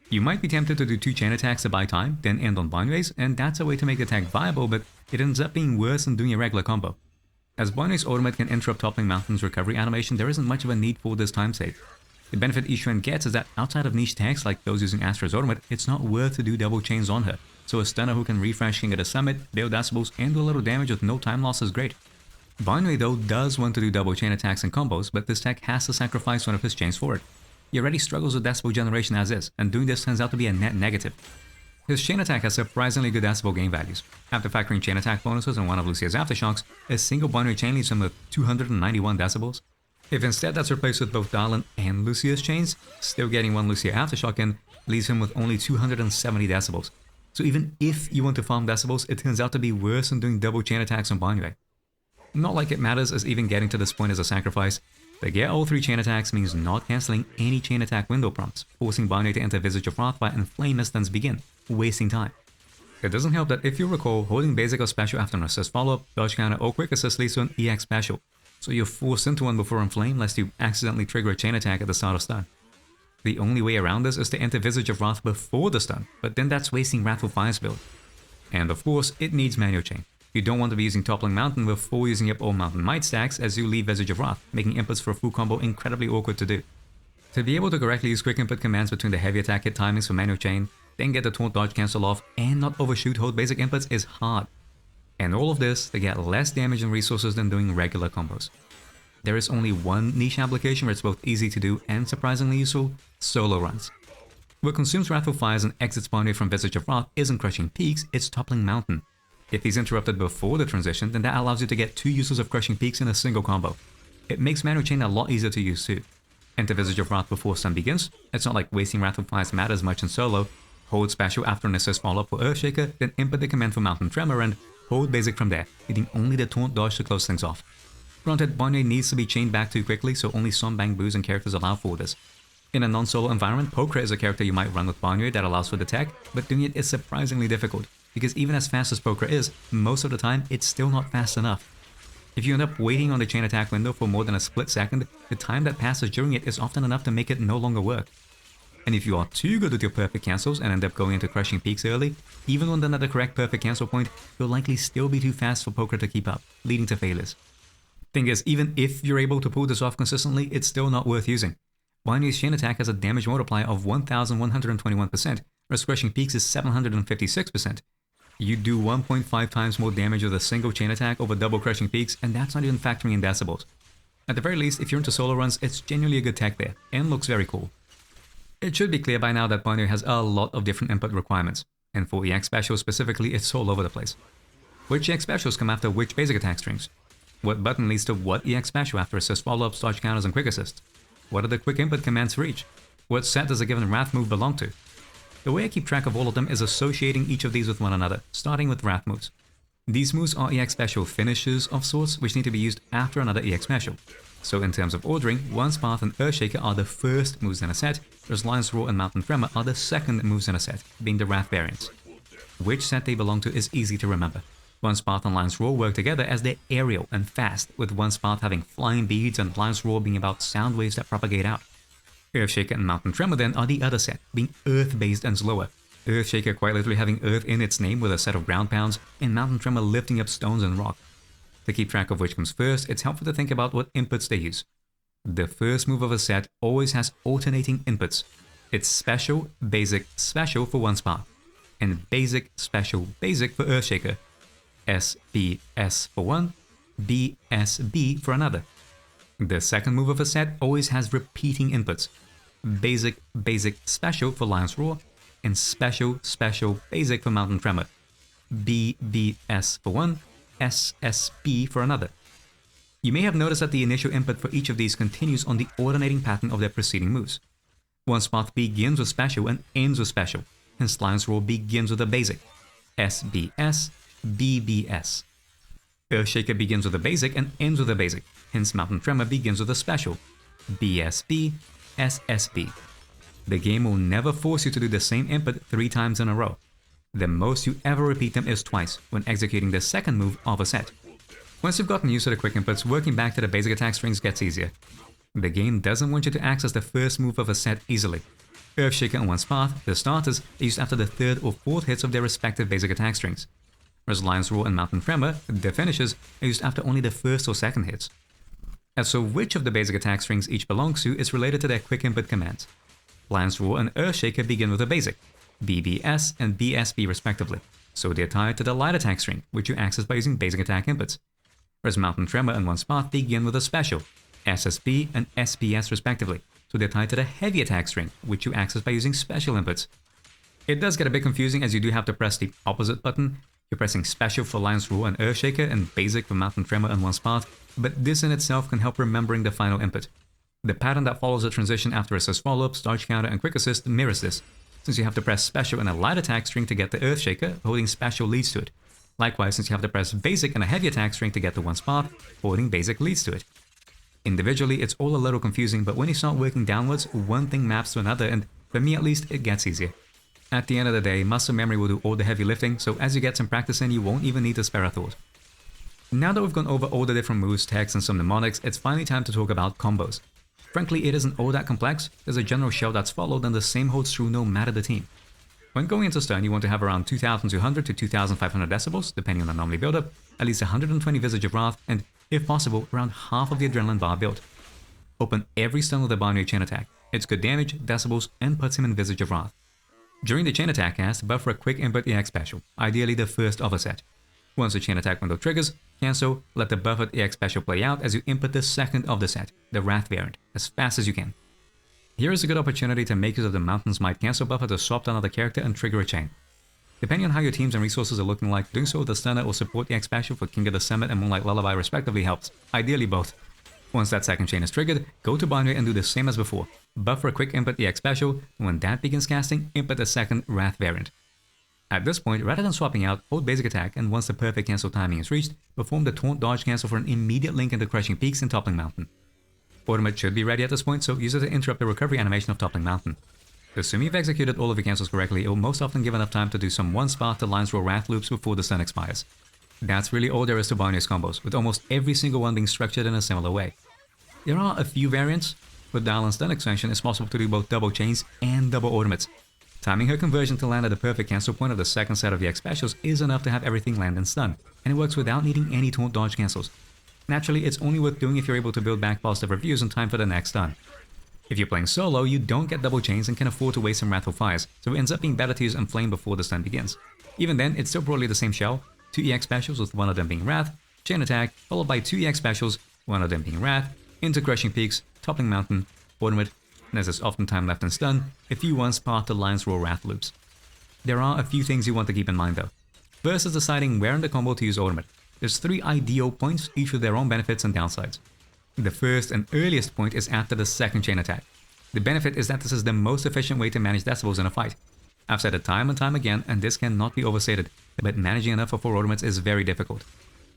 You might be tempted to do 2 chain attacks to buy time, then end on Banyue's, and that's a way to make the attack viable, but it ends up being worse than doing a regular combo. As Banyue's ultimate can interrupt Toppling Mountain's recovery animation, there isn't much of a need for this time save. The benefit Yixuan gets is that outside of niche techs like those using Astra's ultimate, it's not worth to do double chains on her, so a stunner who can refresh King at a summit, build decibels, and do a little damage with no time loss is great. Banyue though does want to do double chain attacks and combos, but this tech has to sacrifice one of his chains for it. He already struggles with decibel generation as is, and doing this turns out to be a net negative. His chain attack has surprisingly good decibel gain values. After factoring chain attack bonuses and one of Lucia's aftershocks, a single Banyue chain leaves him with 291 decibels. If instead that's replaced with both Dialyn and Lucia's chains, still getting one Lucia aftershock in leaves him with only 270 decibels. So even if you want to farm decibels, it turns out to be worse than doing double chain attacks on Banyue. Not like it matters, as even getting to this point is a sacrifice. To get all 3 chain attacks means not cancelling any chain attack window prompts, forcing Banyue to enter Visage of Wrathfire and Flame Instants begin, wasting time. It doesn't help that if you recall, holding basic or special after an assist follow-up, dodge counter or quick assist leads to an EX special, so you're forced into one before Inflame lest you accidentally trigger a chain attack at the start of stun. The only way around this is to enter Visage of Wrath before the stun, but then that's wasting Wrathful Fires build. And of course, it needs manual chain. You don't want to be using Toppling Mountain before using up all Mountain Might stacks as you leave Visage of Wrath, making inputs for a full combo incredibly awkward to do. To be able to correctly use quick input commands between the heavy attack hit timings for manual chain, then get the Taunt dodge cancel off, and not overshoot hold basic inputs is hard. And all of this to get less damage and resources than doing regular combos. There is only one niche application where it's both easy to do and surprisingly useful: solo runs. What consumes Wrathful Fires and exits Banyue from Visage of Wrath isn't Crushing Peaks, it's Toppling Mountain. If he's interrupted before the transition, then that allows you to get 2 uses of Crushing Peaks in a single combo. It makes manual chain a lot easier to use too. Enter Visage of Wrath before stun begins. It's not like wasting Wrathful Fires matters much in solo. Hold special after an assist follow-up for Earthshaker, then input the command for Mountain Tremor and hold basic from there, needing only the Taunt dodge to close things off. Granted, Banyue needs to be chained back too quickly, so only some bang boos and characters allow for this. In a non-solo environment, Pokra is a character you might run with Banyue that allows for the tech, but doing it is surprisingly difficult, because even as fast as Pokra is, most of the time it's still not fast enough. If you end up waiting on the chain attack window for more than a split second, the time that passes during it is often enough to make it no longer work. And if you are too good with your perfect cancels and end up going into Crushing Peaks early, even when done at the correct perfect cancel point, you'll likely still be too fast for Pokra to keep up, leading to failures. Thing is, even if you're able to pull this off consistently, it's still not worth using. Banyue's chain attack has a damage multiplier of 1121%, whereas Crushing Peaks is 756%. You do 1.5 times more damage with a single chain attack over double Crushing Peaks, and that's not even factoring in decibels. At the very least, if you're into solo runs, it's genuinely a good tech there, and looks very cool. It should be clear by now that Banyue has a lot of different input requirements, and for EX specials specifically, it's all over the place. Which EX specials come after which basic attack strings? What button leads to what EX special after assist follow-ups, dodge counters, and quick assists? What are the quick input commands for each? What set does a given Wrath move belong to? The way I keep track of all of them is associating each of these with one another, starting with Wrath moves. These moves are EX special finishes of sorts, which need to be used after another EX special. So in terms of ordering, Once Path and Earthshaker are the first moves in a set, whereas Lion's Roar and Mountain Tremor are the second moves in a set, being the Wrath variants. Which set they belong to is easy to remember. Once Path and Lion's Roar work together as they're aerial and fast, with Once Path having flying beads and Lion's Roar being about sound waves that propagate out. Earthshaker and Mountain Tremor then are the other set, being earth-based and slower. Earthshaker quite literally having earth in its name with a set of ground pounds, and Mountain Tremor lifting up stones and rock. To keep track of which comes first, it's helpful to think about what inputs they use. The first move of a set always has alternating inputs. It's special, basic, special for Once Path, and basic, special, basic for Earthshaker. S, B, S for one, B, S, B for another. The second move of a set always has repeating inputs. Basic, basic, special for Lion's Roar, and special, special, basic for Mountain Tremor. B, B, S for one, S, S, B for another. You may have noticed that the initial input for each of these continues on the alternating pattern of their preceding moves. One's path begins with special and ends with special, hence Lion's Roar begins with a basic, SBS, BBS. Earthshaker begins with a basic and ends with a basic, hence Mountain Tremor begins with a special, BSB, SSB. The game will never force you to do the same input 3 times in a row. The most you ever repeat them is twice, when executing the second move of a set. Once you've gotten used to the quick inputs, working back to the basic attack strings gets easier. The game doesn't want you to access the first move of a set easily. Earthshaker and One's Path, the starters, are used after the 3rd or 4th hits of their respective basic attack strings. Whereas Lion's Roar and Mountain Tremor, the finishers, are used after only the 1st or 2nd hits. As for which of the basic attack strings each belongs to is related to their quick input commands. Lion's Roar and Earthshaker begin with a basic, BBS and BSB respectively, so they're tied to the light attack string, which you access by using basic attack inputs. Whereas Mountain Tremor and One's Path begin with a special, SSB and SBS respectively, so they're tied to the heavy attack string, which you access by using special inputs. It does get a bit confusing as you do have to press the opposite button. You're pressing special for Lion's Roar and Earthshaker and basic for Mountain Tremor and One's Path, but this in itself can help remembering the final input. The pattern that follows the transition after assist follow-up, dodge counter, and quick assist mirrors this, since you have to press special and a light attack string to get the Earthshaker, holding special leads to it. Likewise, since you have to press basic and a heavy attack string to get the One's Path, holding basic leads to it. Individually, it's all a little confusing, but when you start working downwards, one thing maps to another, and for me at least, it gets easier. At the end of the day, muscle memory will do all the heavy lifting, so as you get some practice in, you won't even need to spare a thought. Now that we've gone over all the different moves, techs, and some mnemonics, it's finally time to talk about combos. Frankly, it isn't all that complex. There's a general shell that's followed and the same holds true no matter the team. When going into stun, you want to have around 2200 to 2500 decibels, depending on the anomaly buildup, at least 120 Visage of Wrath, and, if possible, around half of the Adrenaline bar built. Open every stun with a Banyue chain attack. It's good damage, decibels, and puts him in Visage of Wrath. During the chain attack cast, buff for a quick input EX special, ideally the first of a set. Once the chain attack window triggers, cancel, let the buffered EX special play out as you input the second of the set, the Wrath variant, as fast as you can. Here is a good opportunity to make use of the Mountain's Might cancel buffer to swap to another character and trigger a chain. Depending on how your teams and resources are looking like, doing so with the stunner or support EX special for King of the Summit and Moonlight Lullaby respectively helps, ideally both. Once that second chain is triggered, go to Banyue and do the same as before. Buff for a quick input EX special, and when that begins casting, input the second Wrath variant. At this point, rather than swapping out, hold basic attack, and once the perfect cancel timing is reached, perform the Taunt dodge cancel for an immediate link into Crushing Peaks and Toppling Mountain. Ultimate should be ready at this point, so use it to interrupt the recovery animation of Toppling Mountain. Assuming you've executed all of your cancels correctly, it will most often give enough time to do some One's Path to Lion's Roar Wrath loops before the stun expires. That's really all there is to Banyue's combos, with almost every single one being structured in a similar way. There are a few variants. With Dialyn's stun extension, it's possible to do both double chains and double ultimates. Timing her conversion to land at the perfect cancel point of the second set of EX specials is enough to have everything land in stun, and it works without needing any Taunt dodge cancels. Naturally, it's only worth doing if you're able to build back positive reviews in time for the next stun. If you're playing solo, you don't get double chains and can afford to waste some Wrathful Fires, so it ends up being better to use Inflame before the stun begins. Even then, it's still broadly the same shell, 2 EX specials with one of them being Wrath, chain attack, followed by 2 EX specials, one of them being Wrath, into Crushing Peaks, Toppling Mountain, ultimate, and as there's often time left in stun, a few One's Path to Lion's Roar Wrath loops. There are a few things you want to keep in mind though. First is deciding where in the combo to use ultimate. There's 3 ideal points, each with their own benefits and downsides. The first and earliest point is after the second chain attack. The benefit is that this is the most efficient way to manage decibels in a fight. I've said it time and time again, and this cannot be overstated, but managing enough for 4 ultimates is very difficult.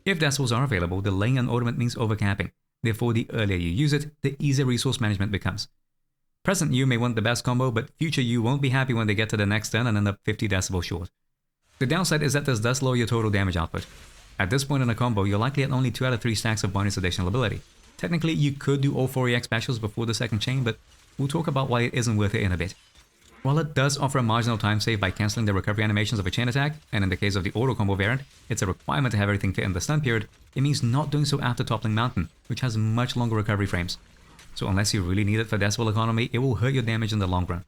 If decibels are available, delaying an ultimate means overcapping. Therefore, the earlier you use it, the easier resource management becomes. Present you may want the best combo, but future you won't be happy when they get to the next turn and end up 50 decibels short. The downside is that this does lower your total damage output. At this point in a combo, you're likely at only 2 out of 3 stacks of Banyue's additional ability. Technically, you could do all 4 EX specials before the second chain, but we'll talk about why it isn't worth it in a bit. While it does offer a marginal time save by cancelling the recovery animations of a chain attack, and in the case of the auto combo variant, it's a requirement to have everything fit in the stun period, it means not doing so after Toppling Mountain, which has much longer recovery frames. So unless you really need it for decibel economy, it will hurt your damage in the long run.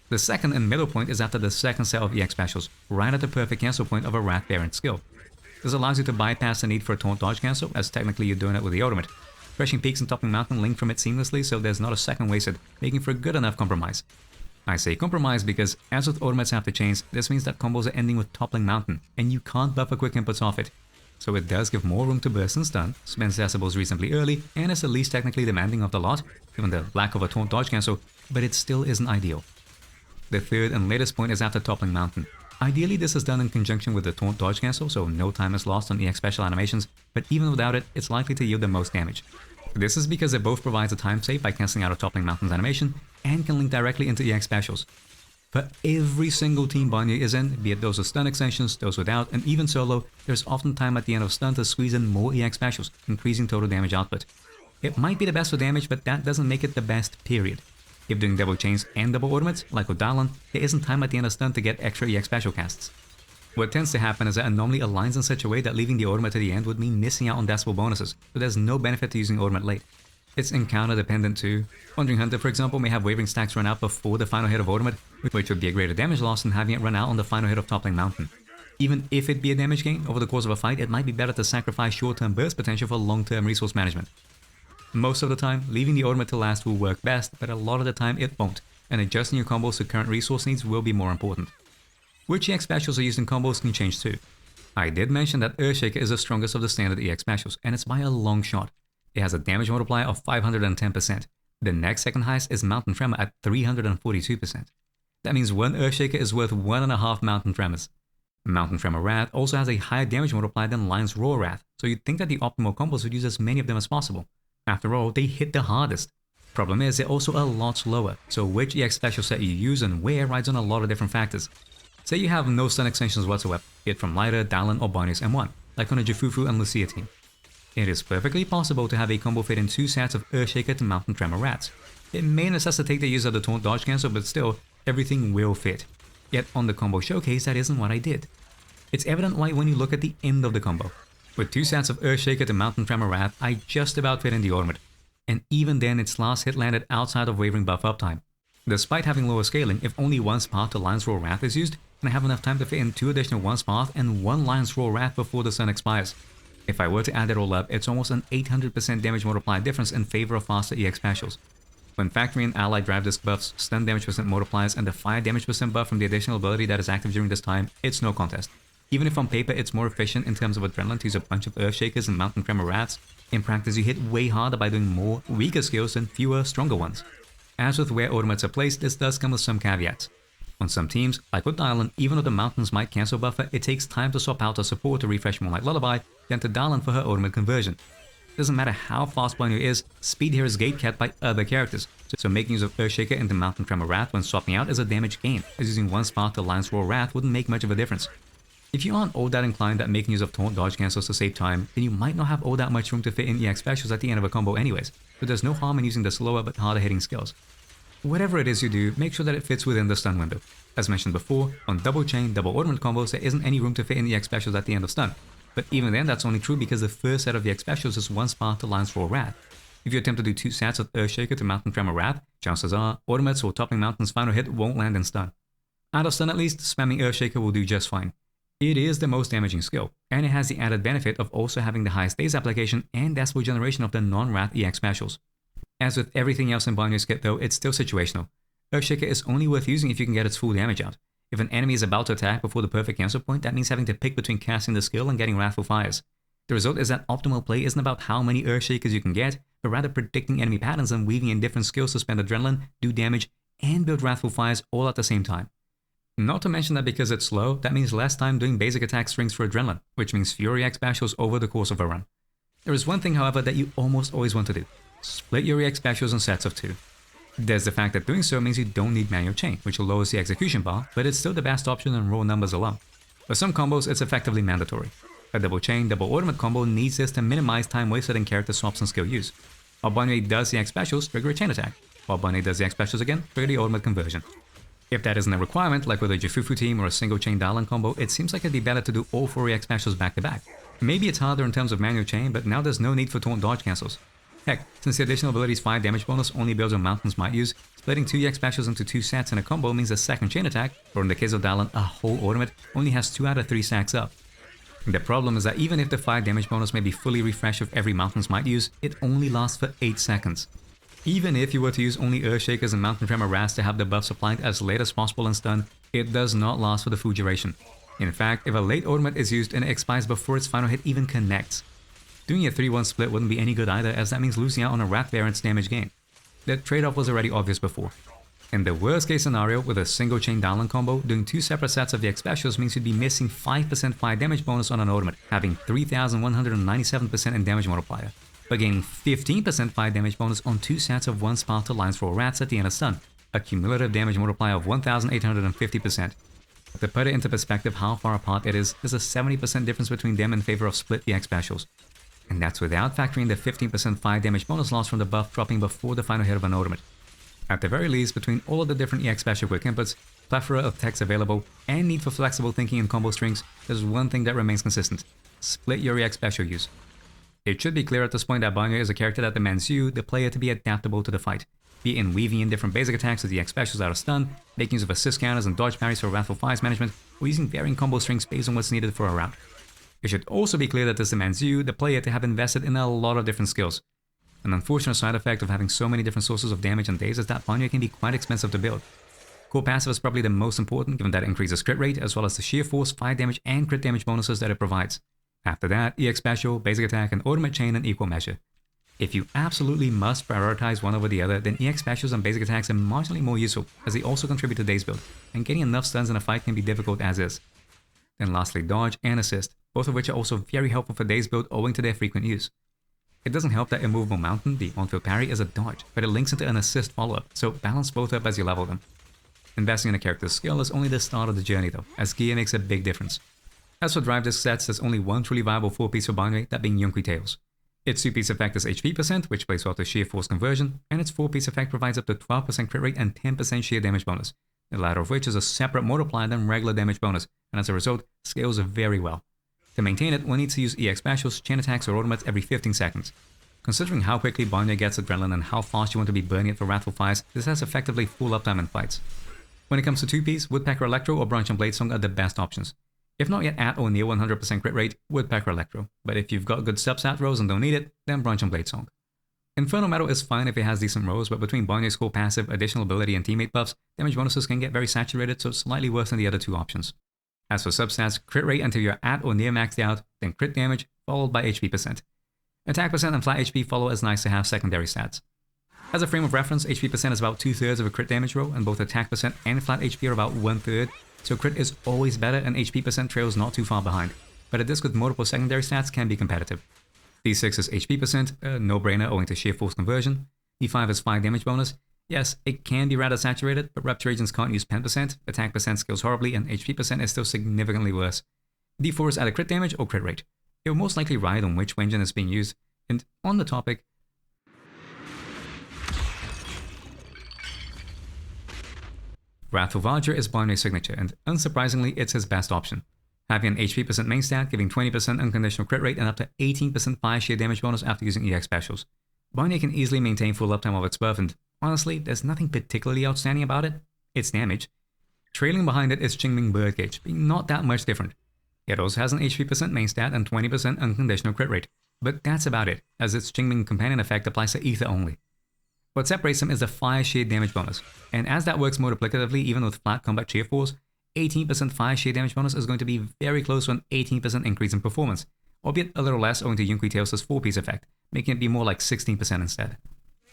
The second and middle point is after the second set of EX specials, right at the perfect cancel point of a Wrath variant skill. This allows you to bypass the need for a Taunt dodge cancel, as technically you're doing it with the ultimate. Crushing Peaks and Toppling Mountain link from it seamlessly, so there's not a second wasted, making for a good enough compromise. I say compromise because, as with ultimates after chains, this means that combos are ending with Toppling Mountain, and you can't buffer quick inputs off it. so it does give more room to burst and stun, spends decibels reasonably early, and is the least technically demanding of the lot, given the lack of a taunt dodge cancel, but it still isn't ideal. The third and latest point is after Toppling Mountain. Ideally this is done in conjunction with the taunt dodge cancel, so no time is lost on EX special animations, but even without it, it's likely to yield the most damage. This is because it both provides a time save by cancelling out a Toppling Mountain's animation, and can link directly into EX specials. For every single team Banyue is in, be it those with stun extensions, those without, and even solo, there's often time at the end of stun to squeeze in more EX specials, increasing total damage output. It might be the best for damage, but that doesn't make it the best, period. If doing double chains and double ornaments, like with Dialyn, there isn't time at the end of stun to get extra EX special casts. What tends to happen is that Anomaly aligns in such a way that leaving the ornament to the end would mean missing out on decibel bonuses, so there's no benefit to using ornament late. It's encounter dependent too. Wandering Hunter, for example, may have wavering stacks run out before the final hit of ornament, which would be a greater damage loss than having it run out on the final hit of Toppling Mountain. Even if it be a damage gain over the course of a fight, it might be better to sacrifice short-term burst potential for long-term resource management. Most of the time, leaving the ornament to last will work best, but a lot of the time it won't, and adjusting your combos to current resource needs will be more important. Which EX specials are used in combos can change too. I did mention that Earthshaker is the strongest of the standard EX specials, and it's by a long shot. It has a damage multiplier of 510%. The next second highest is Mountain Tremor at 342%. That means one Earthshaker is worth 1.5 Mountain Tremors. Mountain Tremor Wrath also has a higher damage multiplier than Lion's Roar Wrath, so you'd think that the optimal combos would use as many of them as possible. After all, they hit the hardest. Problem is, they're also a lot slower, so which EX special set you use and where rides on a lot of different factors. Say you have no stun extensions whatsoever, be it from Lighter, Dialyn, or Banyue's M1, like on a Jifufu and Lucia team. It is perfectly possible to have a combo fit in 2 sets of Earthshaker to Mountain Tremor Rats. It may necessitate the use of the Taunt dodge cancel, but still, everything will fit. Yet on the combo showcase, that isn't what I did. It's evident why when you look at the end of the combo. With 2 sets of Earthshaker to Mountain Tremor Rat, I just about fit in the ornament. And even then, its last hit landed outside of wavering buff uptime. Despite having lower scaling, if only 1 Spark to Lion's Roar Wrath is used, then I have enough time to fit in 2 additional 1 Spark and 1 Lion's Roar Wrath before the sun expires. If I were to add it all up, it's almost an 800% damage multiplier difference in favor of faster EX specials. When factoring in allied drive disc buffs, stun damage percent multipliers, and the fire damage percent buff from the additional ability that is active during this time, it's no contest. Even if on paper it's more efficient in terms of adrenaline to use a bunch of Earthshakers and Mountain Tremor Rats, in practice you hit way harder by doing more weaker skills than fewer stronger ones. As with where ornaments are placed, this does come with some caveats. On some teams, like with Dialyn, even though the Mountain's might cancel buffer, it takes time to swap out a support to refresh Moonlight Lullaby, then to Dialyn for her ornament conversion. It doesn't matter how fast Banyue is, speed here is gatekept by other characters, so making use of Earthshaker into Mountain Tremor Wrath when swapping out is a damage gain, as using 1 Spark to Lion's Roar Wrath wouldn't make much of a difference. If you aren't all that inclined at making use of Taunt dodge cancels to save time, then you might not have all that much room to fit in EX specials at the end of a combo anyways, so there's no harm in using the slower but harder hitting skills. Whatever it is you do, make sure that it fits within the stun window. As mentioned before, on double chain, double ornament combos there isn't any room to fit in EX specials at the end of stun, but even then that's only true because the first set of EX specials is 1 Spark to Lion's Roar Wrath. If you attempt to do 2 sets of Earthshaker to Mountain Tremor Wrath, chances are ornaments or Toppling Mountain's final hit won't land in stun. Out of stun at least, spamming Earthshaker will do just fine. It is the most damaging skill, and it has the added benefit of also having the highest days application and decibel generation of the non-Wrath EX specials. As with everything else in Banyue's kit though, it's still situational. Earthshaker is only worth using if you can get its full damage out. If an enemy is about to attack before the perfect cancel point, that means having to pick between casting the skill and getting Wrathful Fires. The result is that optimal play isn't about how many Earthshakers you can get, but rather predicting enemy patterns and weaving in different skills to spend adrenaline, do damage, and build Wrathful Fires all at the same time. Not to mention that because it's slow, that means less time doing basic attack strings for adrenaline, which means fewer EX specials over the course of a run. There is one thing however that you almost always want to do. Split your EX specials in sets of 2. There's the fact that doing so means you don't need manual chain, which lowers the execution bar, but it's still the best option in raw numbers alone. For some combos, it's effectively mandatory. A double chain, double ornament combo needs this to minimize time wasted in character swaps and skill use. While Banyue does the EX specials, trigger a chain attack. While Banyue does the EX specials again, trigger the ornament conversion. If that isn't a requirement, like with a Jifufu team or a single chain Dialyn combo, it seems like it'd be better to do all 4 EX specials back to back. Maybe it's harder in terms of manual chain, but now there's no need for Taunt dodge cancels. Heck, since the additional ability's 5 damage bonus only builds on Mountain's Might Use, splitting 2 EX specials into 2 sets in a combo means the second chain attack, or in the case of Dialyn, a whole ornament, only has 2 out of 3 stacks up. The problem is that even if the 5 damage bonus may be fully refreshed with every Mountain's Might Use, it only lasts for 8 seconds. Even if you were to use only Earthshakers and Mountain Tremor Wraths to have the buffs applied as late as possible in stun, it does not last for the full duration. In fact, if a late ultimate is used and it expires before its final hit even connects, doing a 3-1 split wouldn't be any good either, as that means losing out on a Wrath variant's damage gain. The trade-off was already obvious before. In the worst case scenario, with a single chain Dialyn combo, doing 2 separate sets of the EX specials means you'd be missing 5% fire damage bonus on an ultimate, having 3197% in damage multiplier, but gaining 15% fire damage bonus on 2 sets of 1 Sparta lines for Rats at the end of stun, a cumulative damage multiplier of 1850%. To put it into perspective how far apart it is, there's a 70% difference between them in favor of split EX specials. And that's without factoring the 15% fire damage bonus loss from the buff dropping before the final hit of an ultimate. At the very least, between all of the different EX special quick inputs, plethora of techs available, and need for flexible thinking and combo strings, there's one thing that remains consistent: split your EX special use. It should be clear at this point that Banyue is a character that demands you, the player, to be adaptable to the fight, be it in weaving in different basic attacks with the EX specials out of stun, making use of assist counters and dodge parries for Wrathful Fires management, or using varying combo strings based on what's needed for a route. It should also be clear that this demands you, the player, to have invested in a lot of different skills. An unfortunate side effect of having so many different sources of damage and days is that Banyue can be quite expensive to build. Core passive is probably the most important, given that it increases crit rate as well as the sheer force, fire damage, and crit damage bonuses that it provides. After that, EX special, basic attack, and ultimate chain in equal measure. If you absolutely must prioritize one over the other, then EX specials and basic attacks are marginally more useful, as they also contribute to days build, and getting enough stuns in a fight can be difficult as is. Then lastly, dodge and assist, both of which are also very helpful for days build owing to their frequent use. It doesn't help that Immovable Mountain, the on-field parry, is a dodge, but it links into an assist follow-up, so balance both up as you level them. Investing in a character's skill is only the start of the journey though, as gear makes a big difference. As for drive disc sets, there's only one truly viable 4-piece for Banyue, that being Yunqi Tails. Its 2-piece effect is HP%, which plays well to sheer force conversion, and its 4-piece effect provides up to 12% crit rate and 10% sheer damage bonus, the latter of which is a separate multiplier than regular damage bonus, and as a result, scales very well. To maintain it, one needs to use EX specials, chain attacks, or ultimates every 15 seconds. Considering how quickly Banyue gets adrenaline and how fast you want to be burning it for Wrathful Fires, this has effectively full uptime in fights. When it comes to 2-piece, Woodpecker Electro or Branch and Blade Song are the best options. If not yet at or near 100% crit rate, Woodpecker Electro, but if you've got good substat rolls and don't need it, then Branch and Blade Song. Infernal Metal is fine if it has decent rolls, but between Banyue's core passive, additional ability, and teammate buffs, damage bonuses can get very saturated, so slightly worse than the other 2 options. As for substats, crit rate until you're at or near maxed out, then crit damage, followed by HP%. Attack percent and flat HP follow as nice to have secondary stats. As a frame of reference, HP% is about 2/3 of a crit damage roll, and both attack percent and flat HP are about 1/3, so crit is always better and HP% trails not too far behind, but a disc with multiple secondary stats can be competitive. D6 is HP%, a no-brainer owing to sheer force conversion. D5 is 5 damage bonus. Yes, it can be rather saturated, but Rupture Agents can't use pen percent, attack percent scales horribly, and HP% is still significantly worse. D4 is either crit damage or crit rate. It will most likely ride on which engine is being used, and on the topic, Wrathful Fires is Banyue's signature, and unsurprisingly, it's his best option. Having an HP% main stat, giving 20% unconditional crit rate and up to 18% fire sheer damage bonus after using EX specials. Banyue can easily maintain full uptime of its buff, and honestly, there's nothing particularly outstanding about it. It's damage. Trailing behind it is Qingming Birdcage, being not that much different. It also has an HP% main stat and 20% unconditional crit rate, but that's about it, as its Qingming companion effect applies to ether only. What separates them is the fire sheer damage bonus, and as that works multiplicatively even with flat combat sheer force, 18% fire sheer damage bonus is going to be very close to an 18% increase in performance, albeit a little less owing to Yunqi Tails' 4-piece effect, making it be more like 16% instead.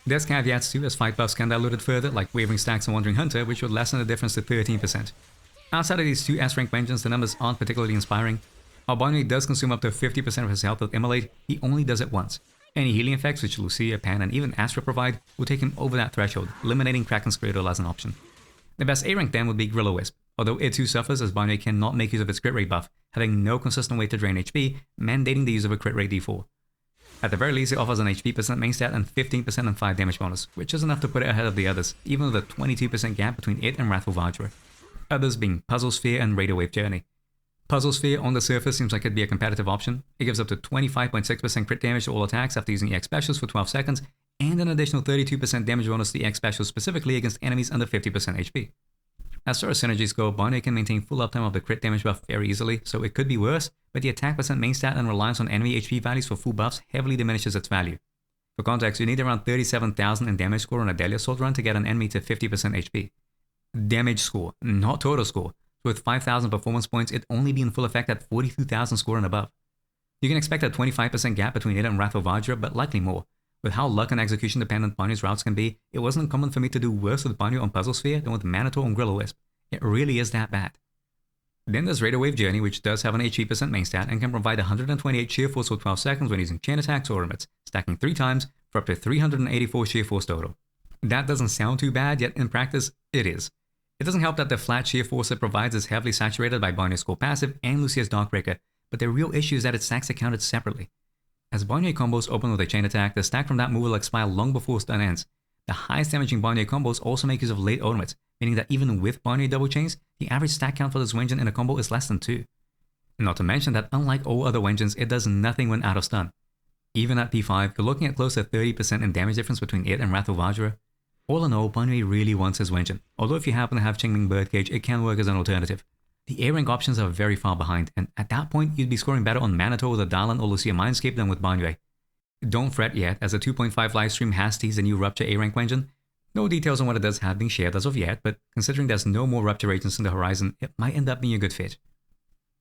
There's caveats too, as fight buffs can dilute it further, like Wavering Stacks and Wandering Hunter, which would lessen the difference to 13%. Outside of these 2 S-rank engines, the numbers aren't particularly inspiring. While Banyue does consume up to 50% of his health with Immolate, he only does it once. Any healing effects which Lucia, Pan, and even Astra provide will take him over that threshold, eliminating Kraken's Cradle as an option. The best A-rank then would be Gorilla Wisp, although it too suffers as Banyue cannot make use of its crit rate buff, having no consistent way to drain HP, mandating the use of a crit rate D4. At the very least, it offers an HP% main stat and 15% and 5 damage bonus, which is enough to put it ahead of the others, even with a 22% gap between it and Wrathful Fires. Others being Puzzle Sphere and Radio Wave Journey. Puzzle Sphere on the surface seems like it'd be a competitive option. It gives up to 25.6% crit damage to all attacks after using EX specials for 12 seconds, and an additional 32% damage bonus to EX specials specifically against enemies under 50% HP. As far as synergies go, Banyue can maintain full uptime of the crit damage buff very easily, so it could be worse, but the attack percent main stat and reliance on enemy HP values for full buffs heavily diminishes its value. For context, you need around 37,000 in damage score on a Daily Assault run to get an enemy to 50% HP. Damage score, not total score. so with 5,000 performance points, it'd only be in full effect at 42,000 score and above. You can expect a 25% gap between it and Wrathful Fires, but likely more. With how luck and execution dependent Banyue's routes can be, it wasn't uncommon for me to do worse with Banyue on Puzzle Sphere than with Manitou on Gorilla Wisp. It really is that bad. Then there's Radar Wave Journey, which does have an HP% main stat and can provide 128 sheer force for 12 seconds when using chain attacks or limits, stacking 3 times for up to 384 sheer force total. That doesn't sound too bad, yet in practice, it is. It doesn't help that the flat sheer force it provides is heavily saturated by Banyue's core passive and Lucia's Darkbreaker, but the real issue is that its stacks are counted separately. As Banyue combos open with a chain attack, the stack from that move will expire long before stun ends. The highest damaging Banyue combos also make use of late ultimates, meaning that even with Banyue double chains, the average stack count for this Wenjin in a combo is less than 2. Not to mention that unlike all other Wenjins, it does nothing when out of stun. Even at P5, you're looking at close to 30% in damage difference between it and Wrathful Fires. All in all, Banyue really wants his Wenjin, although if you happen to have Qingming Birdcage, it can work as an alternative. The A-rank options are very far behind, and at that point, you'd be scoring better on Manitou with a Dialyn or Lucia Mindscape than with Banyue. Don't fret yet, as the 2.5 livestream has teased a new Rupture A-rank Wenjin. No details on what it does have been shared as of yet, but considering there's no more Rupture agents in the horizon, it might end up being a good fit.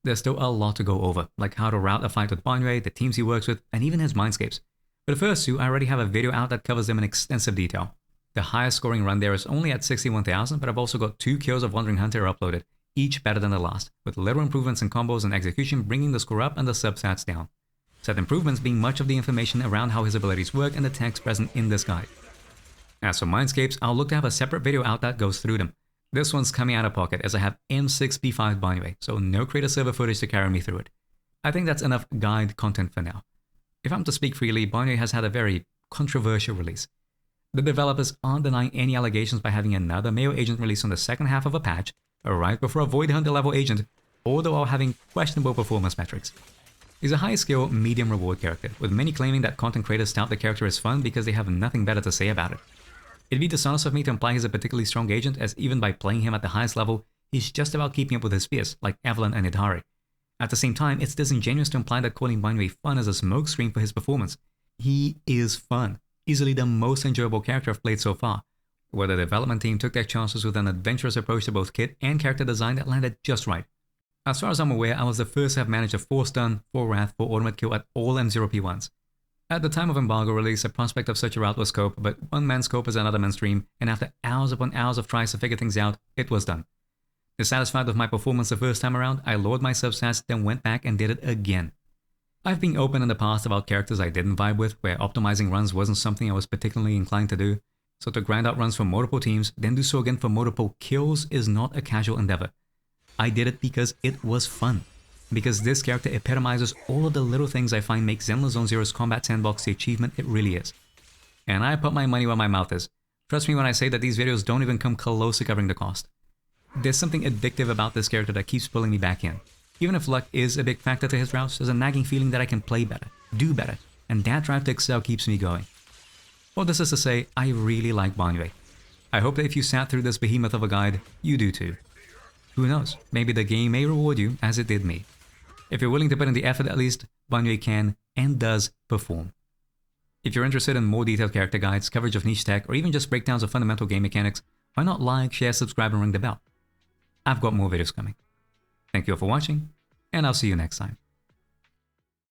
There's still a lot to go over, like how to route a fight with Banyue, the teams he works with, and even his Mindscapes. For the first two, I already have a video out that covers them in extensive detail. The highest scoring run there is only at 61,000, but I've also got 2 kills of Wandering Hunter uploaded, each better than the last, with little improvements in combos and execution bringing the score up and the substats down. Said improvements being much of the information around how his abilities work and the text present in this guide. As for Mindscapes, I'll look to have a separate video out that goes through them. This one's coming out of pocket as I have M6B5 Banyue, so no creator server footage to carry me through it. I think that's enough guide content for now. If I'm to speak freely, Banyue has had a very controversial release. The developers aren't denying any allegations by having another Mayo agent released on the second half of a patch, right before a Void Hunter level agent, although while having questionable performance metrics. He's a high skill, medium reward character, with many claiming that content creators tout the character as fun because they have nothing better to say about it. It'd be dishonest of me to imply he's a particularly strong agent, as even by playing him at the highest level, he's just about keeping up with his peers, like Evelyn and Idari. At the same time, it's disingenuous to imply that calling Banyue fun is a smokescreen for his performance. He is fun, easily the most enjoyable character I've played so far, where the development team took their chances with an adventurous approach to both kit and character design that landed just right. As far as I'm aware, I was the first to have managed a 4 stun, 4 wrath, 4 ultimate kill at all M0P1s. At the time of embargo release, the prospect of such a route was scope, but one man's scope is another man's dream, and after hours upon hours of tries to figure things out, it was done. Dissatisfied with my performance the first time around, I lowered my substats, then went back and did it again. I've been open in the past about characters I didn't vibe with, where optimizing runs wasn't something I was particularly inclined to do, so to grind out runs for multiple teams, then do so again for multiple kills is not a casual endeavor. I did it because it was fun. Because this character epitomizes all of the little things I find make Zenless Zone Zero's combat sandbox the achievement it really is. And I put my money where my mouth is. Trust me when I say that these videos don't even come close to covering the cost. There's something addictive about this character that keeps pulling me back in. Even if luck is a big factor to his routes, there's a nagging feeling that I can play better, do better, and that drive to excel keeps me going. All this is to say, I really like Banyue. I hope that if you sat through this behemoth of a guide, you do too. Who knows, maybe the game may reward you as it did me. If you're willing to put in the effort at least, Banyue can and does perform. If you're interested in more detailed character guides, coverage of niche tech, or even just breakdowns of fundamental game mechanics, why not like, share, subscribe, and ring the bell? I've got more videos coming. Thank you all for watching, and I'll see you next time.